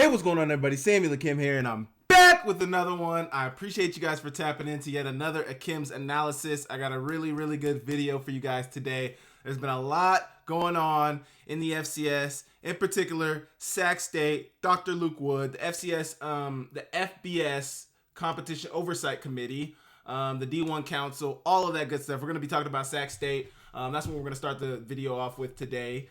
Hey, what's going on, everybody? Samuel Akem here, and I'm back with another one. I appreciate you guys for tapping into yet another Akem'S analysis. I got a really good video for you guys today. There's been a lot going on in the FCS, in particular, Sac State, Dr. Luke Wood, the FCS, the FBS Competition Oversight Committee, the D1 Council, all of that good stuff. We're going to be talking about Sac State. That's what we're going to start the video off with today.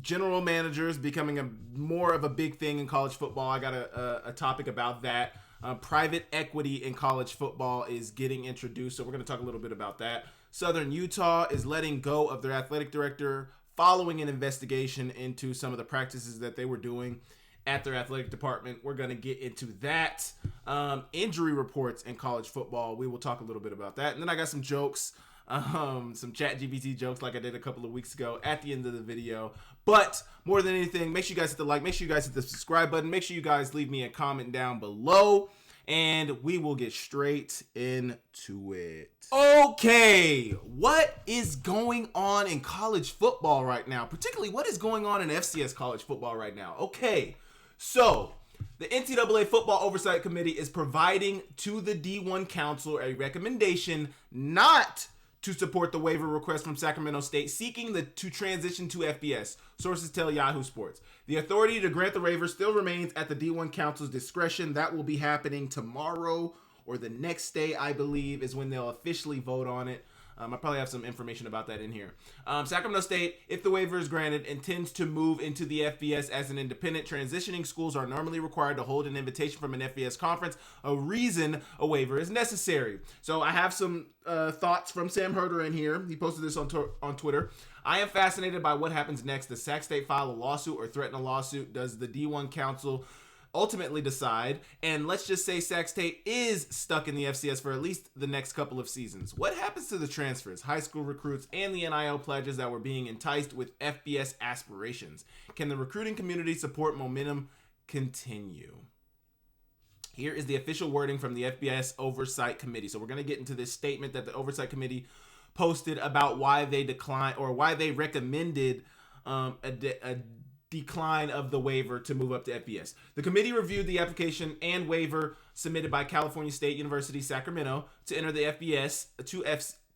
General managers becoming more of a big thing in college football. I got a topic about that. Private equity in college football is getting introduced, so we're going to talk a little bit about that. Southern Utah is letting go of their athletic director following an investigation into some of the practices that they were doing at their athletic department. We're going to get into that. Injury reports in college football. We will talk a little bit about that. And then I got some jokes. Some ChatGPT jokes like I did a couple of weeks ago at the end of the video. But more than anything, make sure you guys hit the like, make sure you guys hit the subscribe button, make sure you guys leave me a comment down below, and we will get straight into it. Okay, what is going on in college football right now? Particularly, what is going on in FCS college football right now? Okay, so the NCAA Football Oversight Committee is providing to the D1 Council a recommendation not to support the waiver request from Sacramento State seeking to transition to FBS. Sources tell Yahoo Sports. The authority to grant the waiver still remains at the D1 Council's discretion. That will be happening tomorrow or the next day, I believe, is when they'll officially vote on it. I probably have some information about that in here. Sacramento State, if the waiver is granted, intends to move into the FBS as an independent. Transitioning schools are normally required to hold an invitation from an FBS conference, a reason a waiver is necessary. So I have some thoughts from Sam Herder in here. He posted this on Twitter. I am fascinated by what happens next. Does Sac State file a lawsuit or threaten a lawsuit? Does the D1 Council ultimately decide? And let's just say Sac State is stuck in the FCS for at least the next couple of seasons. What happens to the transfers, high school recruits, and the NIL pledges that were being enticed with FBS aspirations? Can the recruiting community support momentum continue? Here is the official wording from the FBS Oversight Committee. So we're going to get into this statement that the Oversight Committee posted about why they declined or why they recommended a decline of the waiver to move up to FBS. The committee reviewed the application and waiver submitted by California State University, Sacramento to enter the FBS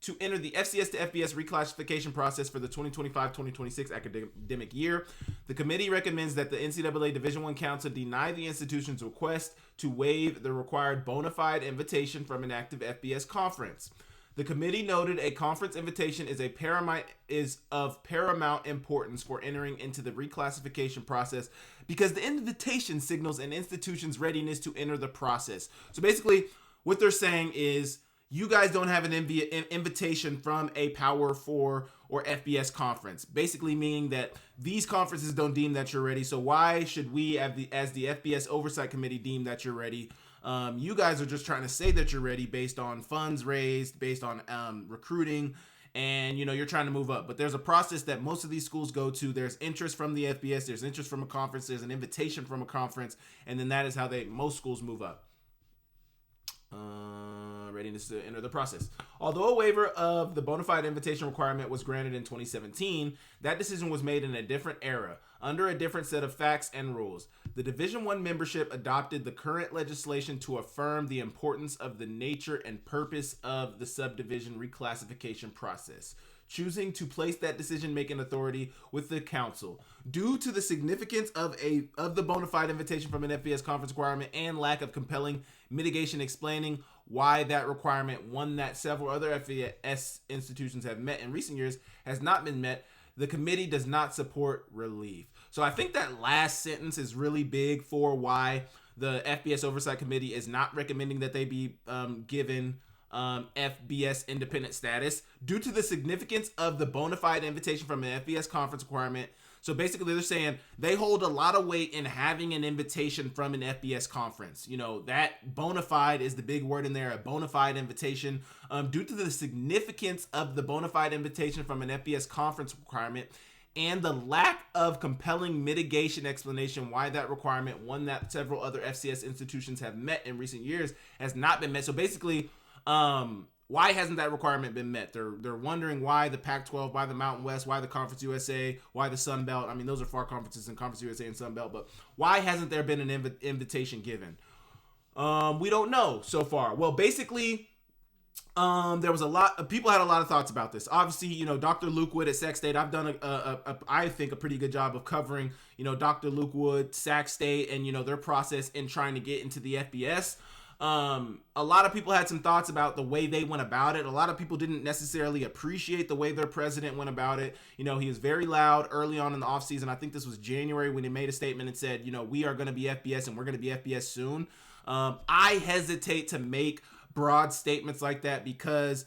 to enter the FCS to FBS reclassification process for the 2025-2026 academic year. The committee recommends that the NCAA Division I Council deny the institution's request to waive the required bona fide invitation from an active FBS conference. The committee noted a conference invitation is of paramount importance for entering into the reclassification process because the invitation signals an institution's readiness to enter the process. So basically, what they're saying is you guys don't have an invitation from a Power 4 or FBS conference, basically meaning that these conferences don't deem that you're ready. So why should we, as the FBS Oversight Committee, deem that you're ready? You guys are just trying to say that you're ready based on funds raised, based on recruiting, and you're trying to move up. But there's a process that most of these schools go to. There's interest from the FBS, there's interest from a conference, there's an invitation from a conference, and then that is how most schools move up. Readiness to enter the process. Although a waiver of the bona fide invitation requirement was granted in 2017, that decision was made in a different era, under a different set of facts and rules. The Division I membership adopted the current legislation to affirm the importance of the nature and purpose of the subdivision reclassification process, choosing to place that decision-making authority with the council. Due to the significance of the bona fide invitation from an FBS conference requirement and lack of compelling mitigation explaining why that requirement, one that several other FBS institutions have met in recent years, has not been met, the committee does not support relief. So I think that last sentence is really big for why the FBS Oversight Committee is not recommending that they be given FBS independent status due to the significance of the bona fide invitation from an FBS conference requirement. So basically they're saying they hold a lot of weight in having an invitation from an FBS conference. That bona fide is the big word in there, a bona fide invitation. Due to the significance of the bona fide invitation from an FBS conference requirement and the lack of compelling mitigation explanation why that requirement, one that several other FCS institutions have met in recent years, has not been met. So basically, why hasn't that requirement been met? They're wondering why the Pac-12, why the Mountain West, why the Conference USA, why the Sun Belt. I mean, those are far conferences in Conference USA and Sun Belt, but why hasn't there been an invitation given? We don't know so far. Well, basically, there was a lot of people had a lot of thoughts about this. Obviously, Dr. Luke Wood at Sac State. I've done I think a pretty good job of covering, Dr. Luke Wood, Sac State, and their process in trying to get into the FBS. A lot of people had some thoughts about the way they went about it. A lot of people didn't necessarily appreciate the way their president went about it. He was very loud early on in the offseason. I think this was January when he made a statement and said, we are going to be FBS and we're going to be FBS soon. I hesitate to make broad statements like that because,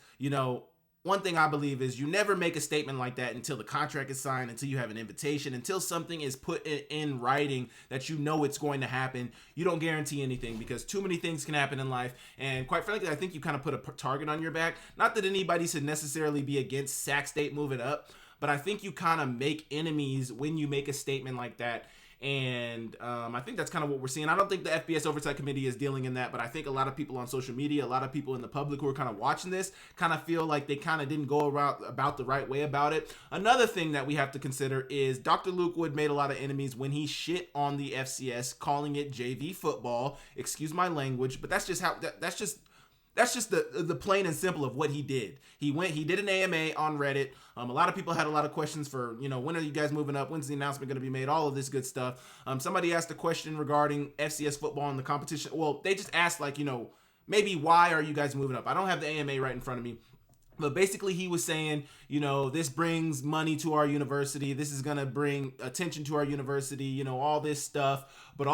one thing I believe is you never make a statement like that until the contract is signed, until you have an invitation, until something is put in writing that it's going to happen. You don't guarantee anything because too many things can happen in life. And quite frankly, I think you kind of put a target on your back. Not that anybody should necessarily be against Sac State moving up, but I think you kind of make enemies when you make a statement like that. And I think that's kind of what we're seeing. I don't think the FBS Oversight Committee is dealing in that, but I think a lot of people on social media, a lot of people in the public who are kind of watching this kind of feel like they kind of didn't go about the right way about it. Another thing that we have to consider is Dr. Luke Wood made a lot of enemies when he shit on the FCS, calling it JV football. Excuse my language, but that's just the plain and simple of what he did. He did an AMA on Reddit. A lot of people had a lot of questions for, when are you guys moving up? When's the announcement going to be made? All of this good stuff. Somebody asked a question regarding FCS football and the competition. Well, they just asked maybe why are you guys moving up? I don't have the AMA right in front of me. But basically he was saying, this brings money to our university. This is going to bring attention to our university, all this stuff. But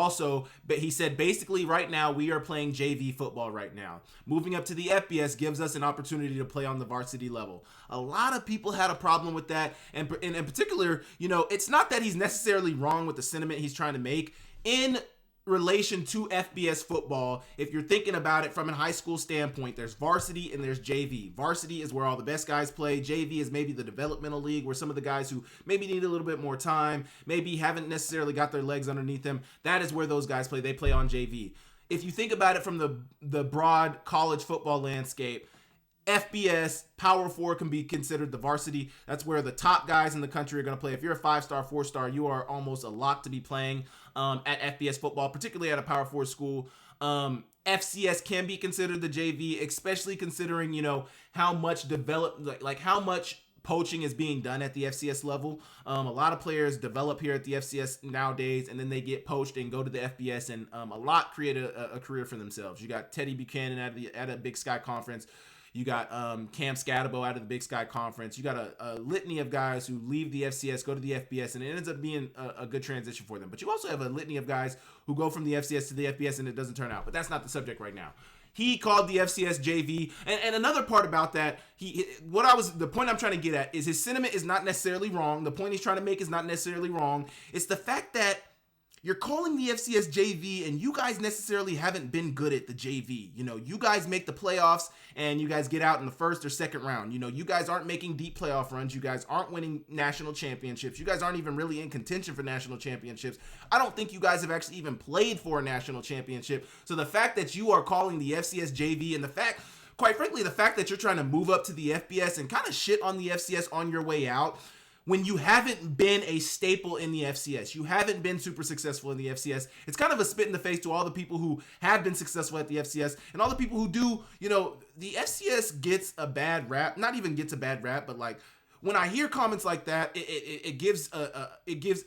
he said, basically right now we are playing JV football right now. Moving up to the FBS gives us an opportunity to play on the varsity level. A lot of people had a problem with that. And in particular, it's not that he's necessarily wrong with the sentiment he's trying to make. In relation to FBS football, if you're thinking about it from a high school standpoint, there's varsity and there's JV. Varsity is where all the best guys play. JV is maybe the developmental league where some of the guys who maybe need a little bit more time, maybe haven't necessarily got their legs underneath them, that is where those guys play. They play on JV. If you think about it from the broad college football landscape, FBS, Power 4 can be considered the varsity. That's where the top guys in the country are going to play. If you're a 5-star, 4-star, you are almost a lock to be playing at FBS football, particularly at a Power 4 school. FCS can be considered the JV, especially considering, how much how much poaching is being done at the FCS level. A lot of players develop here at the FCS nowadays, and then they get poached and go to the FBS, and a lot create a career for themselves. You got Teddy Buchanan at a Big Sky Conference. You got Cam Scatabo out of the Big Sky Conference. You got a litany of guys who leave the FCS, go to the FBS, and it ends up being a good transition for them. But you also have a litany of guys who go from the FCS to the FBS and it doesn't turn out. But that's not the subject right now. He called the FCS JV. And another part about that, the point I'm trying to get at is his sentiment is not necessarily wrong. The point he's trying to make is not necessarily wrong. It's the fact that you're calling the FCS JV and you guys necessarily haven't been good at the JV. You guys make the playoffs and you guys get out in the first or second round. You guys aren't making deep playoff runs. You guys aren't winning national championships. You guys aren't even really in contention for national championships. I don't think you guys have actually even played for a national championship. So the fact that you are calling the FCS JV and quite frankly, the fact that you're trying to move up to the FBS and kind of shit on the FCS on your way out, when you haven't been a staple in the FCS, you haven't been super successful in the FCS, it's kind of a spit in the face to all the people who have been successful at the FCS and all the people who do, the FCS gets a bad rap, not even gets a bad rap, but when I hear comments like that,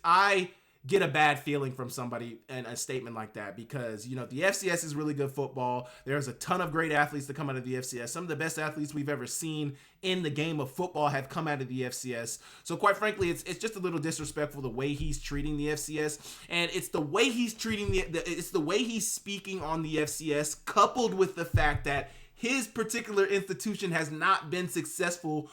I get a bad feeling from somebody and a statement like that because, the FCS is really good football. There's a ton of great athletes that come out of the FCS. Some of the best athletes we've ever seen in the game of football have come out of the FCS. So quite frankly, it's just a little disrespectful the way he's treating the FCS. And it's the way he's treating it's the way he's speaking on the FCS coupled with the fact that his particular institution has not been successful,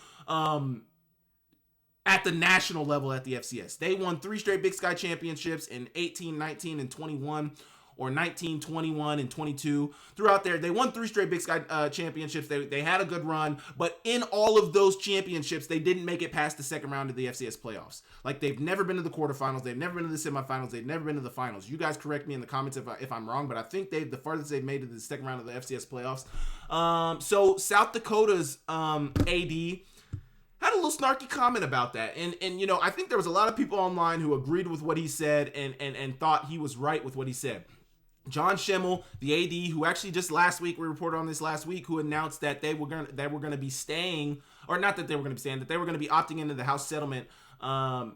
at the national level at the FCS. They won 3 straight Big Sky championships in 18, 19, and 21. or 19, 21, and 22. Throughout there, they won 3 straight Big Sky championships. They had a good run, but in all of those championships, they didn't make it past the second round of the FCS playoffs. Like, they've never been to the quarterfinals, they've never been to the semifinals, they've never been to the finals. You guys correct me in the comments if I'm wrong, but I think the farthest they've made to the second round of the FCS playoffs. So South Dakota's AD had a little snarky comment about that. And you know, I think there was a lot of people online who agreed with what he said and thought he was right with what he said. John Schimmel, the AD, who actually just last week, we reported on this last week, who announced that they were going to be staying, or not that they were going to be staying, that they were going to be opting into the House settlement.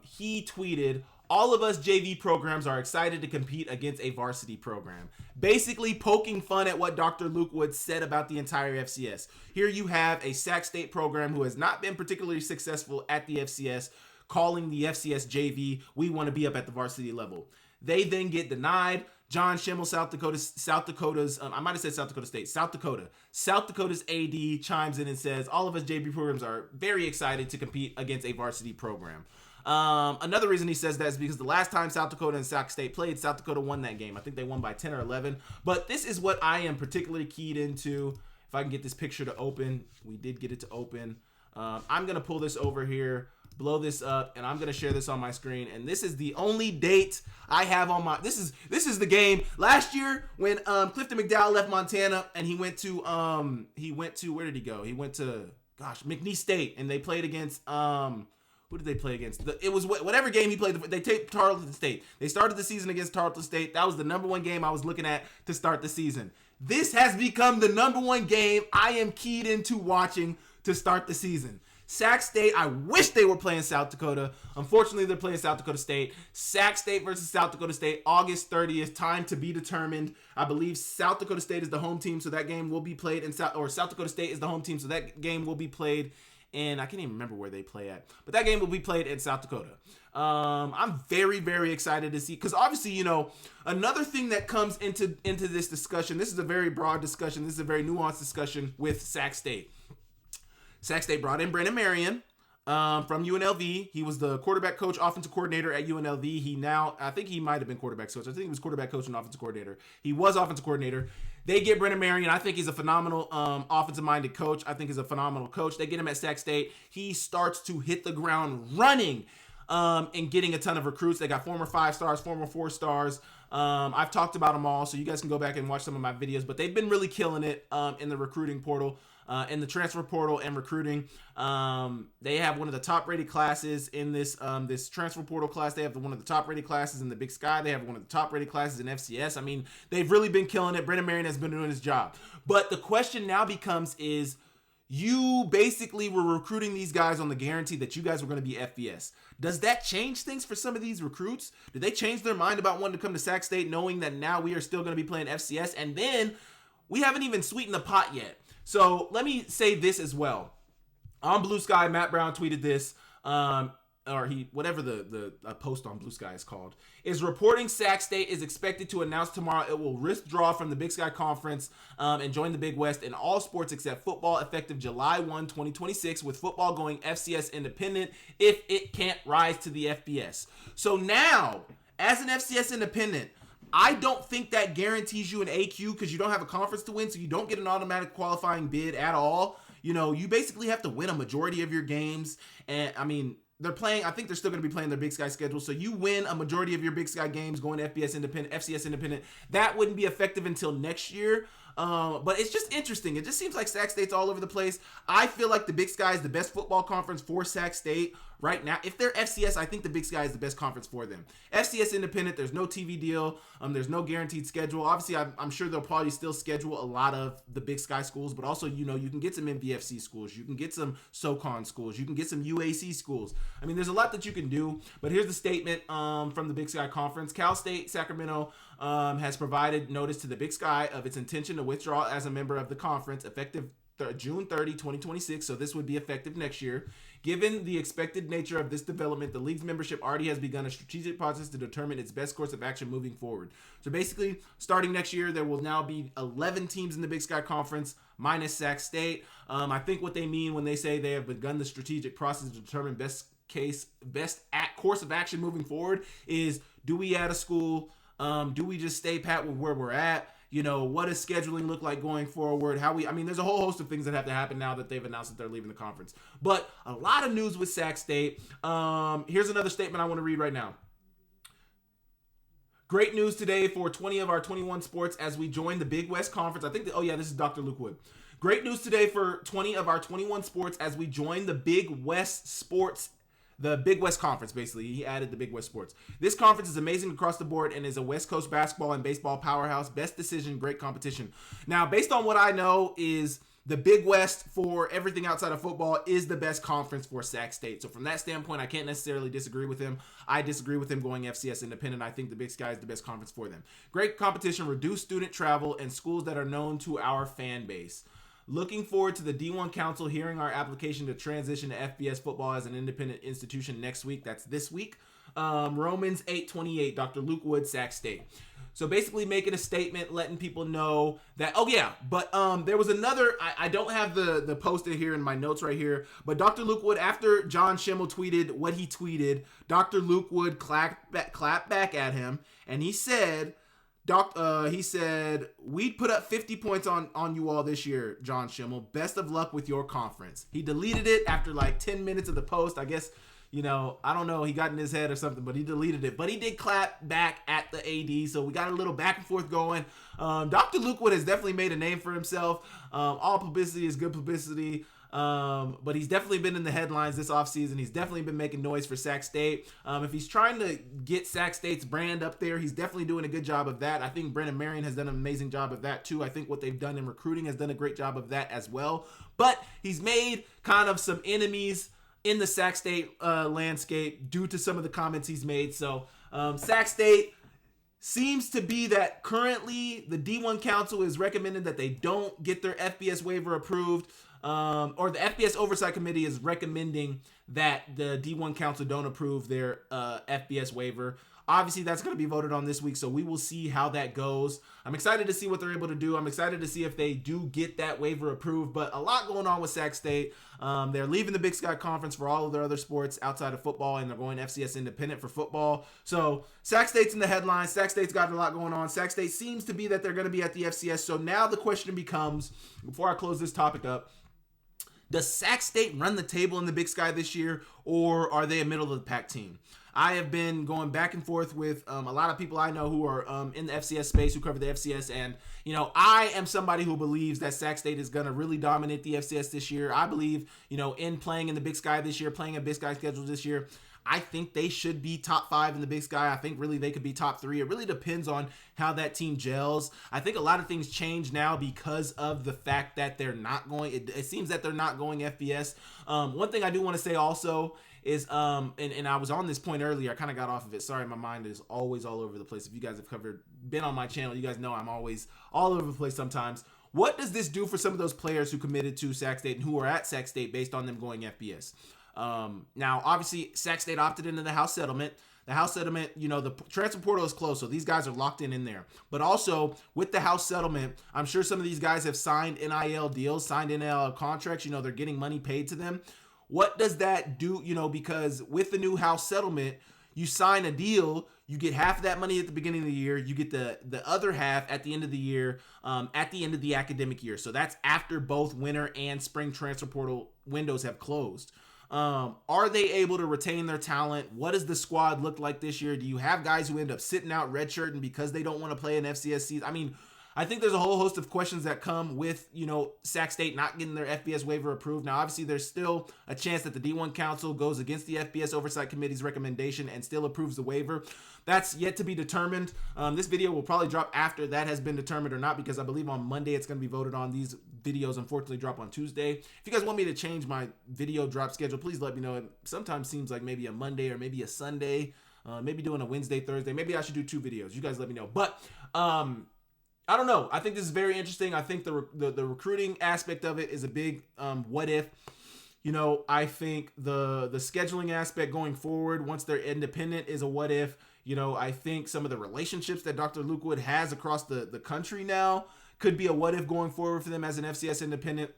He tweeted, "All of us JV programs are excited to compete against a varsity program." Basically poking fun at what Dr. Luke Wood said about the entire FCS. Here you have a Sac State program who has not been particularly successful at the FCS, calling the FCS JV, "We want to be up at the varsity level." They then get denied. John Schimmel, South Dakota's, I might have said South Dakota State, South Dakota's AD chimes in and says, "All of us JV programs are very excited to compete against a varsity program." Another reason he says that is because the last time South Dakota and Sac State played, South Dakota won that game. I think they won by 10 or 11. But this is what I am particularly keyed into. If I can get this picture to open, we did get it to open. I'm going to pull this over here, blow this up, and I'm going to share this on my screen. And this is the only date I have on my, this is the game last year when Clifton McDowell left Montana and he went to, where did he go? He went to, McNeese State, and they played against, who did they play against? It was whatever game he played. They taped Tarleton State. They started the season against Tarleton State. That was the number 1 game I was looking at to start the season. This has become the number 1 game I am keyed into watching to start the season. Sac State, I wish they were playing South Dakota. Unfortunately, they're playing South Dakota State. Sac State versus South Dakota State, August 30th, time to be determined. I believe South Dakota State is the home team, so that game will be played in South Dakota State is the home team, so that game will be played. And I can't even remember where they play at, but that game will be played in South Dakota. I'm very, very excited to see, because obviously, you know, another thing that comes into this discussion, this is a very broad discussion, this is a very nuanced discussion with Sac State. Sac State brought in Brennan Marion from UNLV. He was the quarterback coach, offensive coordinator at UNLV. I think he might have been quarterback coach. I think he was quarterback coach and offensive coordinator. He was offensive coordinator. They get Brennan Marion. I think he's a phenomenal offensive-minded coach. I think he's a phenomenal coach. They get him at Sac State. He starts to hit the ground running and getting a ton of recruits. They got former 5 stars, former 4 stars. I've talked about them all, so you guys can go back and watch some of my videos. But they've been really killing it in the recruiting portal. In the transfer portal and recruiting. They have one of the top-rated classes in this transfer portal class. They have one of the top-rated classes in the Big Sky. They have one of the top-rated classes in FCS. I mean, they've really been killing it. Brennan Marion has been doing his job. But the question now becomes is, you basically were recruiting these guys on the guarantee that you guys were going to be FBS. Does that change things for some of these recruits? Did they change their mind about wanting to come to Sac State knowing that now we are still going to be playing FCS? And then we haven't even sweetened the pot yet. So let me say this as well. On Blue Sky, Matt Brown tweeted this, or whatever the post on Blue Sky is called, is reporting Sac State is expected to announce tomorrow it will withdraw from the Big Sky Conference and join the Big West in all sports except football effective July 1, 2026, with football going FCS independent if it can't rise to the FBS. So now, as an FCS independent, I don't think that guarantees you an AQ because you don't have a conference to win, so you don't get an automatic qualifying bid at all. You know, you basically have to win a majority of your games. And, I mean, I think they're still going to be playing their Big Sky schedule. So you win a majority of your Big Sky games going FCS independent. That wouldn't be effective until next year. But it's just interesting. It just seems like Sac State's all over the place. I feel like the Big Sky is the best football conference for Sac State right now. If they're FCS, I think the Big Sky is the best conference for them. FCS independent, there's no TV deal. There's no guaranteed schedule. Obviously, I'm sure they'll probably still schedule a lot of the Big Sky schools, but also, you know, you can get some MVFC schools. You can get some SoCon schools. You can get some UAC schools. I mean, there's a lot that you can do, but here's the statement from the Big Sky Conference. Cal State Sacramento has provided notice to the Big Sky of its intention to withdraw as a member of the conference effective June 30, 2026. So this would be effective next year. Given the expected nature of this development, the league's membership already has begun a strategic process to determine its best course of action moving forward. So basically, starting next year, there will now be 11 teams in the Big Sky Conference minus Sac State. I think what they mean when they say they have begun the strategic process to determine best course of action moving forward is, do we add a school Do we just stay pat with where we're at? What does scheduling look like going forward? There's a whole host of things that have to happen now that they've announced that they're leaving the conference. But a lot of news with Sac State. Here's another statement I want to read right now. Great news today for 20 of our 21 sports as we join the Big West Conference. This is Dr. Luke Wood. Great news today for 20 of our 21 sports as we join the Big West Conference, basically. He added the Big West sports. This conference is amazing across the board and is a West Coast basketball and baseball powerhouse. Best decision, great competition. Now, based on what I know is the Big West for everything outside of football is the best conference for Sac State. So from that standpoint, I can't necessarily disagree with him. I disagree with him going FCS independent. I think the Big Sky is the best conference for them. Great competition, reduced student travel, and schools that are known to our fan base. Looking forward to the D1 Council hearing our application to transition to FBS football as an independent institution next week. That's this week. Romans 8:28, Dr. Luke Wood, Sac State. So basically making a statement, letting people know that, there was another, I don't have the post in here in my notes right here, but Dr. Luke Wood, after John Schimmel tweeted what he tweeted, Dr. Luke Wood clapped back at him, and he said, we'd put up 50 points on you all this year, John Schimmel. Best of luck with your conference. He deleted it after like 10 minutes of the post. I guess, I don't know, he got in his head or something, but he deleted it. But he did clap back at the AD, so we got a little back and forth going. Dr. Luke Wood has definitely made a name for himself. All publicity is good publicity. But he's definitely been in the headlines this offseason. He's definitely been making noise for Sac State. If he's trying to get Sac State's brand up there, he's definitely doing a good job of that. I think Brennan Marion has done an amazing job of that too. I think what they've done in recruiting has done a great job of that as well. But he's made kind of some enemies in the Sac State landscape due to some of the comments he's made. So Sac State seems to be that currently the D1 Council is recommending that they don't get their FBS waiver approved. Or the FBS Oversight Committee is recommending that the D1 Council don't approve their FBS waiver. Obviously, that's going to be voted on this week, so we will see how that goes. I'm excited to see what they're able to do. I'm excited to see if they do get that waiver approved, but a lot going on with Sac State. They're leaving the Big Sky Conference for all of their other sports outside of football, and they're going FCS independent for football. So Sac State's in the headlines. Sac State's got a lot going on. Sac State seems to be that they're going to be at the FCS. So now the question becomes, before I close this topic up, does Sac State run the table in the Big Sky this year, or are they a middle-of-the-pack team? I have been going back and forth with a lot of people I know who are in the FCS space, who cover the FCS, and, I am somebody who believes that Sac State is going to really dominate the FCS this year. I believe, in playing in the Big Sky this year, playing a Big Sky schedule this year, I think they should be top 5 in the Big Sky. I think really they could be top 3. It really depends on how that team gels. I think a lot of things change now because of the fact that they're not going, it seems that they're not going FBS. One thing I do want to say also is, and I was on this point earlier, I kind of got off of it. Sorry, my mind is always all over the place. If you guys have been on my channel, you guys know I'm always all over the place sometimes. What does this do for some of those players who committed to Sac State and who are at Sac State based on them going FBS? Now, obviously, Sac State opted into the House settlement. The House settlement, the transfer portal is closed, so these guys are locked in there. But also, with the House settlement, I'm sure some of these guys have signed NIL deals, signed NIL contracts. They're getting money paid to them. What does that do? Because with the new House settlement, you sign a deal, you get half of that money at the beginning of the year, you get the other half at the end of the year, at the end of the academic year. So that's after both winter and spring transfer portal windows have closed. Are they able to retain their talent? What does the squad look like this year? Do you have guys who end up sitting out redshirting because they don't want to play an FCS season? I think there's a whole host of questions that come with, Sac State not getting their FBS waiver approved. Now, obviously, there's still a chance that the D1 Council goes against the FBS Oversight Committee's recommendation and still approves the waiver. That's yet to be determined. This video will probably drop after that has been determined or not, because I believe on Monday it's going to be voted on. These videos, unfortunately, drop on Tuesday. If you guys want me to change my video drop schedule, please let me know. It sometimes seems like maybe a Monday or maybe a Sunday, maybe doing a Wednesday, Thursday. Maybe I should do 2 videos. You guys let me know. But, I don't know. I think this is very interesting. I think the recruiting aspect of it is a big what if. I think the scheduling aspect going forward, once they're independent, is a what if. I think some of the relationships that Dr. Luke Wood has across the country now could be a what if going forward for them as an FCS independent.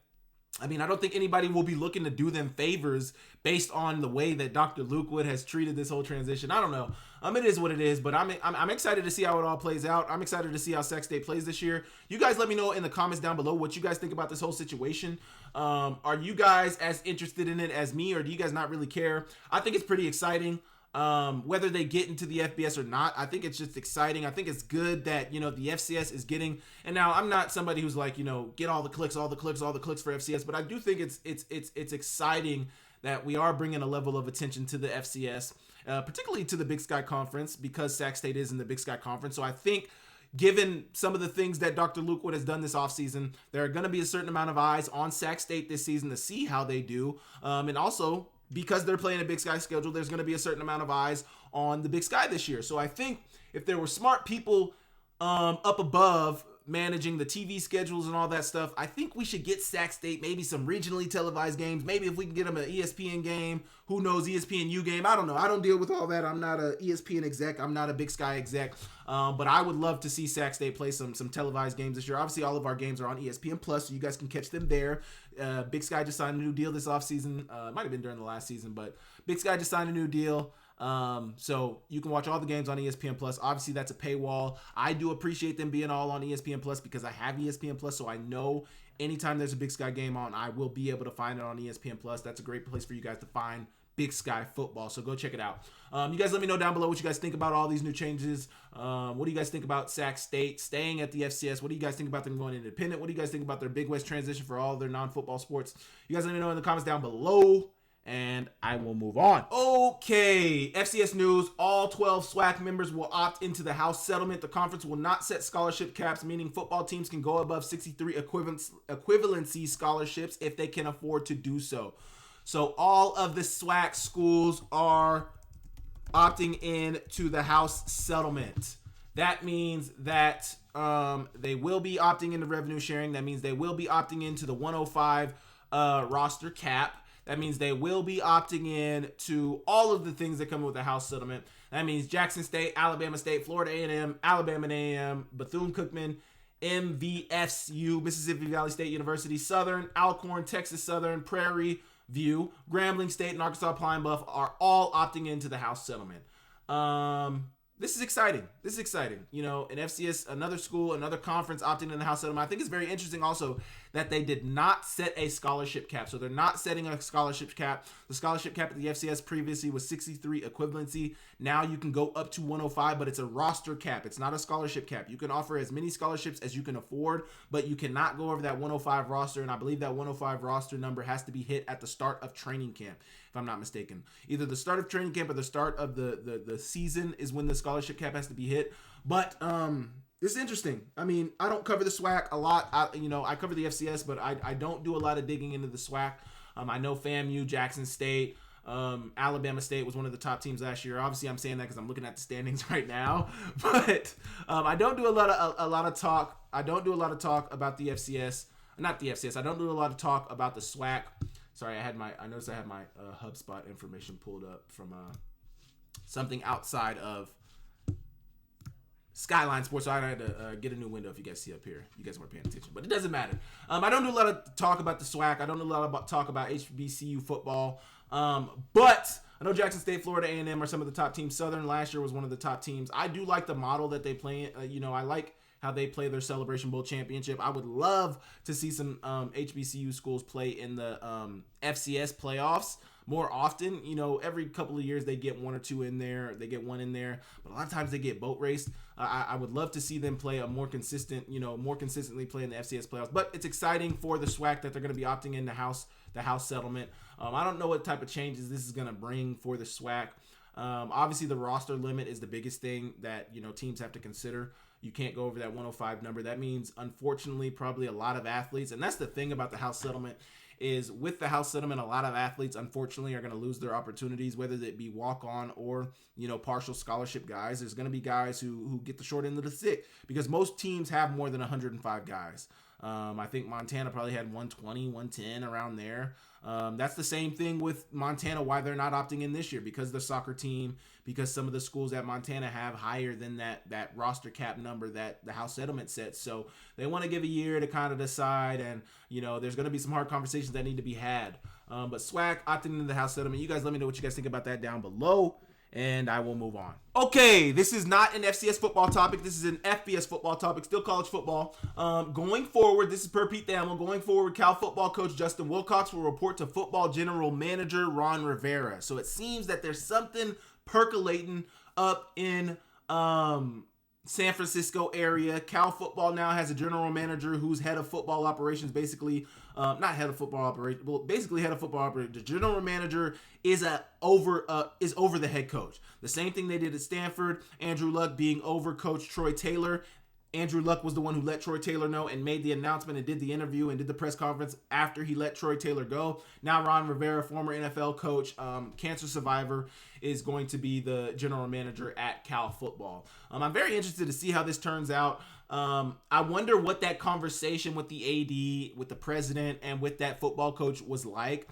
I mean, I don't think anybody will be looking to do them favors based on the way that Dr. Lukewood has treated this whole transition. I don't know. It is what it is, but I'm excited to see how it all plays out. I'm excited to see how Sac State plays this year. You guys let me know in the comments down below what you guys think about this whole situation. Are you guys as interested in it as me, or do you guys not really care? I think it's pretty exciting. Whether they get into the FBS or not, I think it's just exciting. I think it's good that, the FCS is getting, and now I'm not somebody who's like, get all the clicks for FCS, but I do think it's exciting that we are bringing a level of attention to the FCS, particularly to the Big Sky Conference, because Sac State is in the Big Sky Conference. So I think, given some of the things that Dr. Lukewood has done this offseason, there are going to be a certain amount of eyes on Sac State this season to see how they do, and also, because they're playing a Big Sky schedule, there's going to be a certain amount of eyes on the Big Sky this year. So I think if there were smart people up above managing the TV schedules and all that stuff, I think we should get Sac State maybe some regionally televised games. Maybe if we can get them an ESPN game, who knows, ESPNU game. I don't know. I don't deal with all that. I'm not a ESPN exec. I'm not a Big Sky exec. But I would love to see Sac State play some televised games this year. Obviously, all of our games are on ESPN Plus, so you guys can catch them there. Big Sky just signed a new deal this offseason. It might have been during the last season, but Big Sky just signed a new deal. So you can watch all the games on ESPN Plus. Obviously, that's a paywall. I do appreciate them being all on ESPN Plus because I have ESPN Plus, so I know anytime there's a Big Sky game on, I will be able to find it on ESPN Plus. That's a great place for you guys to find Big Sky football, so go check it out. You guys let me know down below what you guys think about all these new changes. What do you guys think about Sac State staying at the FCS? What do you guys think about them going independent? What do you guys think about their Big West transition for all their non-football sports? You guys let me know in the comments down below, and I will move on. Okay, FCS news. All 12 SWAC members will opt into the House settlement. The conference will not set scholarship caps, meaning football teams can go above 63 equivalency scholarships if they can afford to do so. So all of the SWAC schools are opting in to the House settlement. That means that they will be opting into revenue sharing. That means they will be opting into the 105 roster cap. That means they will be opting in to all of the things that come with the House settlement. That means Jackson State, Alabama State, Florida A&M, Alabama A&M, Bethune-Cookman, MVSU, Mississippi Valley State University, Southern, Alcorn, Texas Southern, Prairie View, Grambling State, and Arkansas Pine Bluff are all opting into the House settlement. This is exciting. An FCS, another school, another conference opting in the House settlement. I think it's very interesting also that they did not set a scholarship cap. So they're not setting a scholarship cap. The scholarship cap at the FCS previously was 63 equivalency. Now you can go up to 105, but it's a roster cap. It's not a scholarship cap. You can offer as many scholarships as you can afford, but you cannot go over that 105 roster. And I believe that 105 roster number has to be hit at the start of training camp, if I'm not mistaken. Either the start of training camp or the start of the season is when the scholarship cap has to be hit. But this is interesting. I mean, I don't cover the SWAC a lot. I cover the FCS, but I don't do a lot of digging into the SWAC. I know FAMU, Jackson State, Alabama State was one of the top teams last year. Obviously, I'm saying that because I'm looking at the standings right now. But I don't do a lot of talk. I don't do a lot of talk about the FCS. Not the FCS. I don't do a lot of talk about the SWAC. Sorry, I noticed I had my HubSpot information pulled up from something outside of Skyline Sports, so I had to get a new window if you guys see up here. You guys weren't paying attention, but it doesn't matter. I don't do a lot of talk about the SWAC. I don't do a lot of talk about HBCU football. But I know Jackson State, Florida A&M are some of the top teams. Southern last year was one of the top teams. I do like the model that they play. I like how they play their Celebration Bowl championship. I would love to see some HBCU schools play in the FCS playoffs more often. Every couple of years they get one or two in there. They get one in there, but a lot of times they get boat raced. I would love to see them play a more consistently play in the FCS playoffs. But it's exciting for the SWAC that they're going to be opting in the House settlement. I don't know what type of changes this is going to bring for the SWAC. Obviously, the roster limit is the biggest thing that teams have to consider. You can't go over that 105 number. That means, unfortunately, probably a lot of athletes. And that's the thing about the House settlement is with the House settlement, a lot of athletes, unfortunately, are going to lose their opportunities, whether it be walk-on or, partial scholarship guys. There's going to be guys who get the short end of the stick because most teams have more than 105 guys. I think Montana probably had 120, 110 around there. That's the same thing with Montana, why they're not opting in this year, because the soccer team, because some of the schools at Montana have higher than that roster cap number that the House settlement sets. So they want to give a year to kind of decide, and there's going to be some hard conversations that need to be had. But SWAC opting into the House settlement. You guys let me know what you guys think about that down below, and I will move on. Okay, this is not an FCS football topic. This is an FBS football topic, still college football. Going forward, this is per Pete Thamel. Going forward, Cal football coach Justin Wilcox will report to football general manager Ron Rivera. So it seems that there's something percolating up in San Francisco area. Cal football now has a general manager who's head of football operations, basically. Not head of football operations, well, basically head of football operations. The general manager is over the head coach. The same thing they did at Stanford. Andrew Luck being over Coach Troy Taylor. Andrew Luck was the one who let Troy Taylor know and made the announcement and did the interview and did the press conference after he let Troy Taylor go. Now Ron Rivera, former NFL coach, cancer survivor, is going to be the general manager at Cal football. I'm very interested to see how this turns out. I wonder what that conversation with the AD, with the president, and with that football coach was like.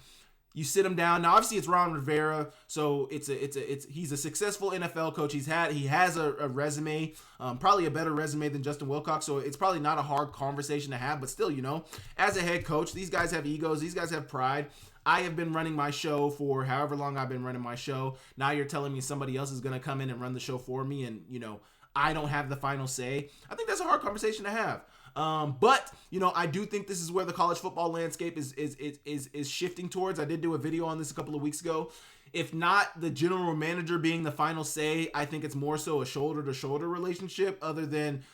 You sit him down. Now, obviously, it's Ron Rivera, so he's a successful NFL coach. He has a resume, probably a better resume than Justin Wilcox. So it's probably not a hard conversation to have. But still, as a head coach, these guys have egos. These guys have pride. I have been running my show for however long I've been running my show. Now you're telling me somebody else is going to come in and run the show for me, and I don't have the final say. I think that's a hard conversation to have. But I do think this is where the college football landscape is shifting towards. I did do a video on this a couple of weeks ago. If not the general manager being the final say, I think it's more so a shoulder-to-shoulder relationship other than